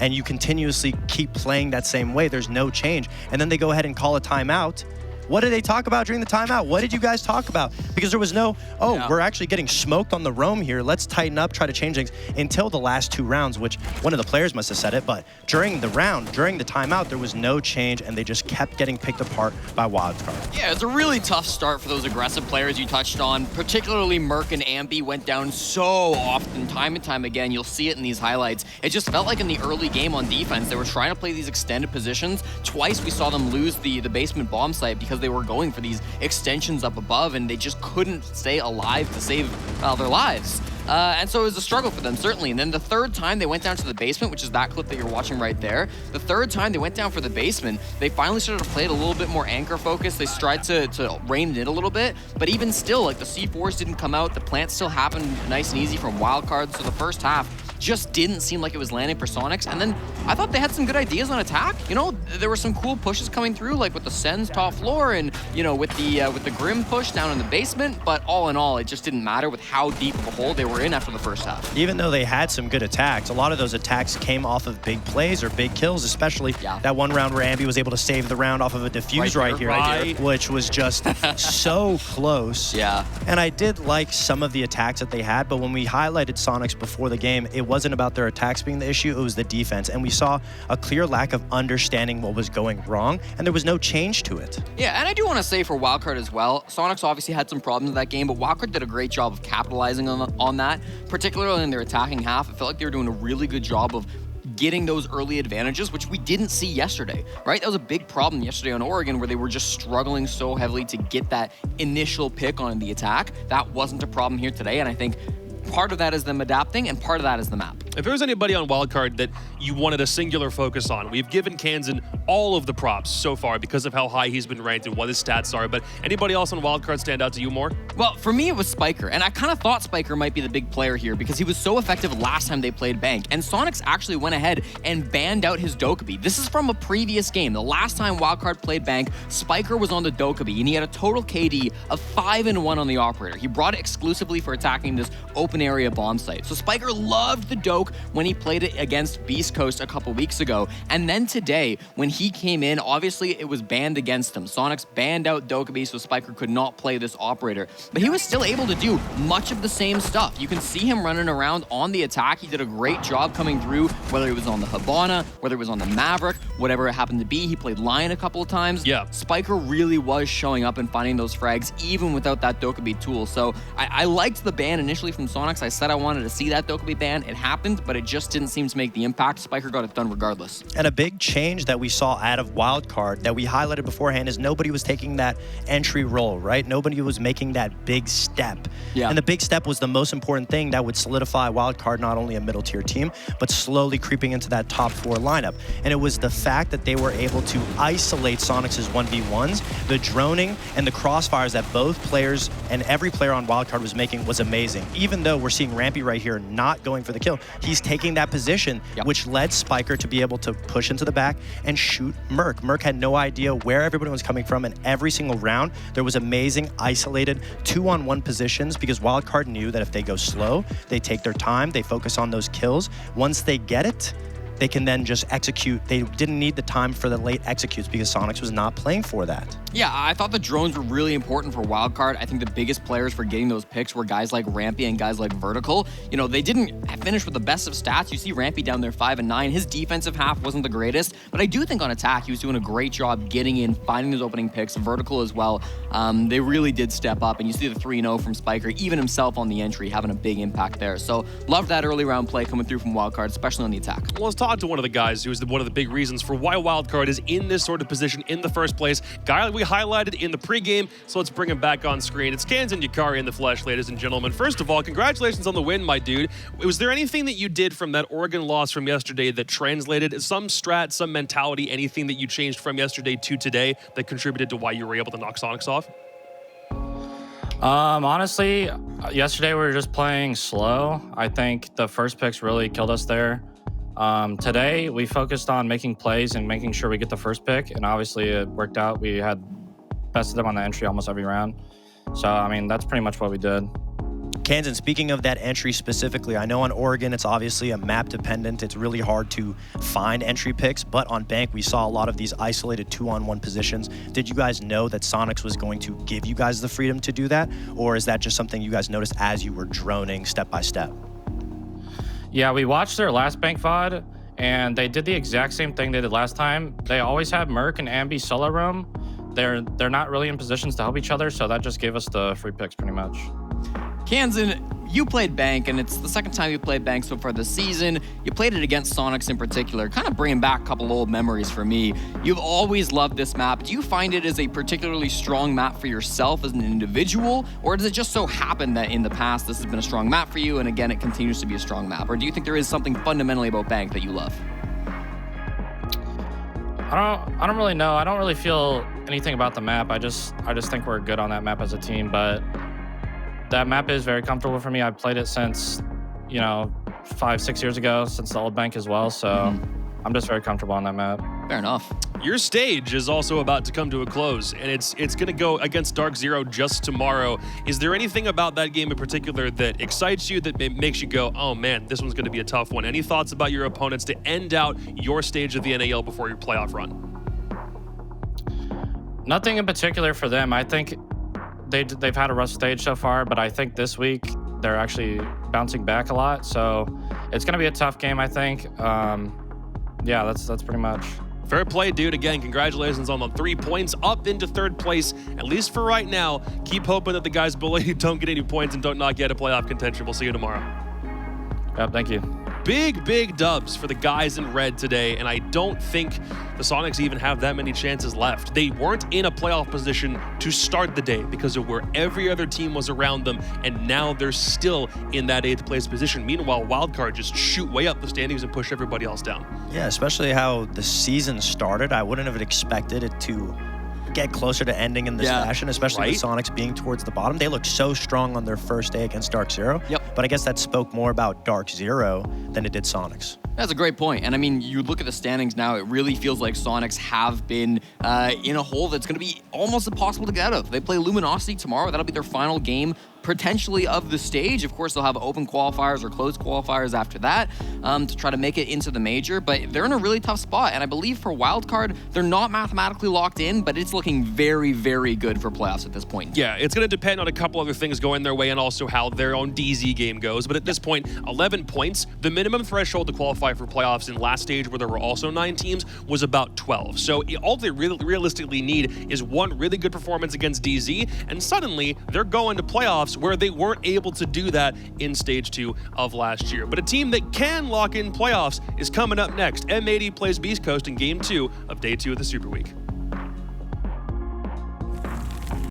and you continuously keep playing that same way, there's no change. And then they go ahead and call a timeout. What did they talk about during the timeout? What did you guys talk about? Because there was no, we're actually getting smoked on the roam here. Let's tighten up, try to change things until the last 2 rounds, which one of the players must have said it. But during the round, during the timeout, there was no change, and they just kept getting picked apart by Wildcard. Yeah, it's a really tough start for those aggressive players you touched on. Particularly Merc and Ambi went down so often, time and time again. You'll see it in these highlights. It just felt like in the early game on defense, they were trying to play these extended positions. Twice we saw them lose the basement bomb site because they were going for these extensions up above, and they just couldn't stay alive to save their lives. And so it was a struggle for them, certainly. And then the third time they went down to the basement, which is that clip that you're watching right there, the third time they went down for the basement, they finally started to play it a little bit more anchor focused. They tried to rein it in a little bit, but even still, like the C4s didn't come out. The plant still happened nice and easy from Wildcard. So the first half just didn't seem like it was landing for Soniqs. And then I thought they had some good ideas on attack. You know, there were some cool pushes coming through, like with the Sen's top floor and, you know, with the Grim push down in the basement. But all in all, it just didn't matter with how deep of a hole they were in after the first half. Even though they had some good attacks, a lot of those attacks came off of big plays or big kills, especially that one round where Ambi was able to save the round off of a defuse right here, which was just so close. Yeah. And I did like some of the attacks that they had, but when we highlighted Soniqs before the game, it wasn't about their attacks being the issue, it was the defense. And we saw a clear lack of understanding what was going wrong, and there was no change to it. Yeah, and I do want to say for Wildcard as well, Soniqs obviously had some problems in that game, but Wildcard did a great job of capitalizing on that, particularly in their attacking half. I felt like they were doing a really good job of getting those early advantages, which we didn't see yesterday, right? That was a big problem yesterday on Oregon where they were just struggling so heavily to get that initial pick on the attack. That wasn't a problem here today, and I think part of that is them adapting, and part of that is the map. If there was anybody on Wildcard that you wanted a singular focus on, we've given Kansan all of the props so far because of how high he's been ranked and what his stats are, but anybody else on Wildcard stand out to you more? Well, for me, it was Spiker, and I kind of thought Spiker might be the big player here because he was so effective last time they played Bank, and Soniqs actually went ahead and banned out his Dokkaebi. This is from a previous game. The last time Wildcard played Bank, Spiker was on the Dokkaebi, and he had a total KD of 5-1 on the Operator. He brought it exclusively for attacking this open open area bomb site. So Spiker loved the Doke when he played it against Beast Coast a couple weeks ago. And then today, when he came in, obviously it was banned against him. Soniqs banned out Dokkaebi, so Spiker could not play this operator. But he was still able to do much of the same stuff. You can see him running around on the attack. He did a great job coming through, whether it was on the Hibana, whether it was on the Maverick, whatever it happened to be. He played Lion a couple of times. Yeah. Spiker really was showing up and finding those frags, even without that Dokkaebi tool. So I liked the ban initially from Soniqs. I said I wanted to see that Dokkaebi ban. It happened, but it just didn't seem to make the impact. Spiker got it done regardless. And a big change that we saw out of Wildcard that we highlighted beforehand is nobody was taking that entry role, right? Nobody was making that big step. Yeah. And the big step was the most important thing that would solidify Wildcard not only a middle tier team, but slowly creeping into that top 4 lineup. And it was the fact that they were able to isolate Soniqs' 1v1s, the droning and the crossfires that both players and every player on Wildcard was making was amazing. Even though we're seeing Rampy right here not going for the kill, he's taking that position, which led Spiker to be able to push into the back and shoot Merc. Merc had no idea where everybody was coming from, and every single round there was amazing isolated 2-on-1 positions because Wildcard knew that if they go slow, they take their time, they focus on those kills. Once they get it, they can then just execute. They didn't need the time for the late executes because Soniqs was not playing for that. Yeah, I thought the drones were really important for Wildcard. I think the biggest players for getting those picks were guys like Rampy and guys like Vertical. You know, they didn't finish with the best of stats. You see Rampy down there 5 and 9. His defensive half wasn't the greatest, but I do think on attack, he was doing a great job getting in, finding those opening picks. Vertical as well. They really did step up, and you see the 3-0 from Spiker, even himself on the entry, having a big impact there. So loved that early round play coming through from Wildcard, especially on the attack. Well, let's talk to one of the guys who is one of the big reasons for why Wildcard is in this sort of position in the first place. Guy that we highlighted in the pregame, so let's bring him back on screen. It's Kansan Yukari in the flesh, ladies and gentlemen. First of all, congratulations on the win, my dude. Was there anything that you did from that Oregon loss from yesterday that translated some strat, some mentality, anything that you changed from yesterday to today that contributed to why you were able to knock Soniqs off? Honestly, yesterday we were just playing slow. I think the first picks really killed us there. Today we focused on making plays and making sure we get the first pick, and obviously it worked out. We had bested them on the entry almost every round. So, I mean, that's pretty much what we did. Kansan, speaking of that entry specifically, I know on Oregon it's obviously a map dependent. It's really hard to find entry picks, but on Bank we saw a lot of these isolated 2-on-1 positions. Did you guys know that Soniqs was going to give you guys the freedom to do that, or is that just something you guys noticed as you were droning step by step? Yeah, we watched their last Bank VOD, and they did the exact same thing they did last time. They always have Merc and Ambi solo roam. They're not really in positions to help each other, so that just gave us the free picks pretty much. Kansan, you played Bank, and it's the second time you played Bank so far this season. You played it against Soniqs in particular, kind of bringing back a couple old memories for me. You've always loved this map. Do you find it as a particularly strong map for yourself as an individual, or does it just so happen that in the past this has been a strong map for you, and again, it continues to be a strong map? Or do you think there is something fundamentally about Bank that you love? I don't really know. I don't really feel anything about the map. I just think we're good on that map as a team, but that map is very comfortable for me. I've played it since, 5-6 years ago, since the old Bank as well, so I'm just very comfortable on that map. Fair enough. Your stage is also about to come to a close, and it's going to go against Dark Zero just tomorrow. Is there anything about that game in particular that excites you, that makes you go, oh man, this one's going to be a tough one? Any thoughts about your opponents to end out your stage of the NAL before your playoff run? Nothing in particular for them. I think they've had a rough stage so far, but I think this week they're actually bouncing back a lot, so it's going to be a tough game, I think. Yeah, that's pretty much. Fair play, dude. Again, congratulations on the 3 points up into third place, at least for right now. Keep hoping that the guys below you don't get any points and don't not get a playoff contention. We'll see you tomorrow. Yep, thank you. Big dubs for the guys in red today, and I don't think the Soniqs even have that many chances left. They weren't in a playoff position to start the day because of where every other team was around them, and now they're still in that 8th place position. Meanwhile, Wildcard just shoot way up the standings and push everybody else down. Yeah, especially how the season started. I wouldn't have expected it to get closer to ending in this fashion, especially with Soniqs being towards the bottom. They looked so strong on their first day against Dark Zero. Yep. But I guess that spoke more about Dark Zero than it did Soniqs. That's a great point. And I mean, you look at the standings now, it really feels like Soniqs have been in a hole that's going to be almost impossible to get out of. They play Luminosity tomorrow. That'll be their final game potentially of the stage. Of course, they'll have open qualifiers or closed qualifiers after that to try to make it into the major, but they're in a really tough spot. And I believe for Wildcard, they're not mathematically locked in, but it's looking very, very good for playoffs at this point. Yeah, it's going to depend on a couple other things going their way and also how their own DZ game goes. But at this point, 11 points. The minimum threshold to qualify for playoffs in last stage, where there were also 9 teams, was about 12. So all they really realistically need is one really good performance against DZ, and suddenly they're going to playoffs where they weren't able to do that in stage 2 of last year. But a team that can lock in playoffs is coming up next. M80 plays Beast Coast in game 2 of day 2 of the Super Week.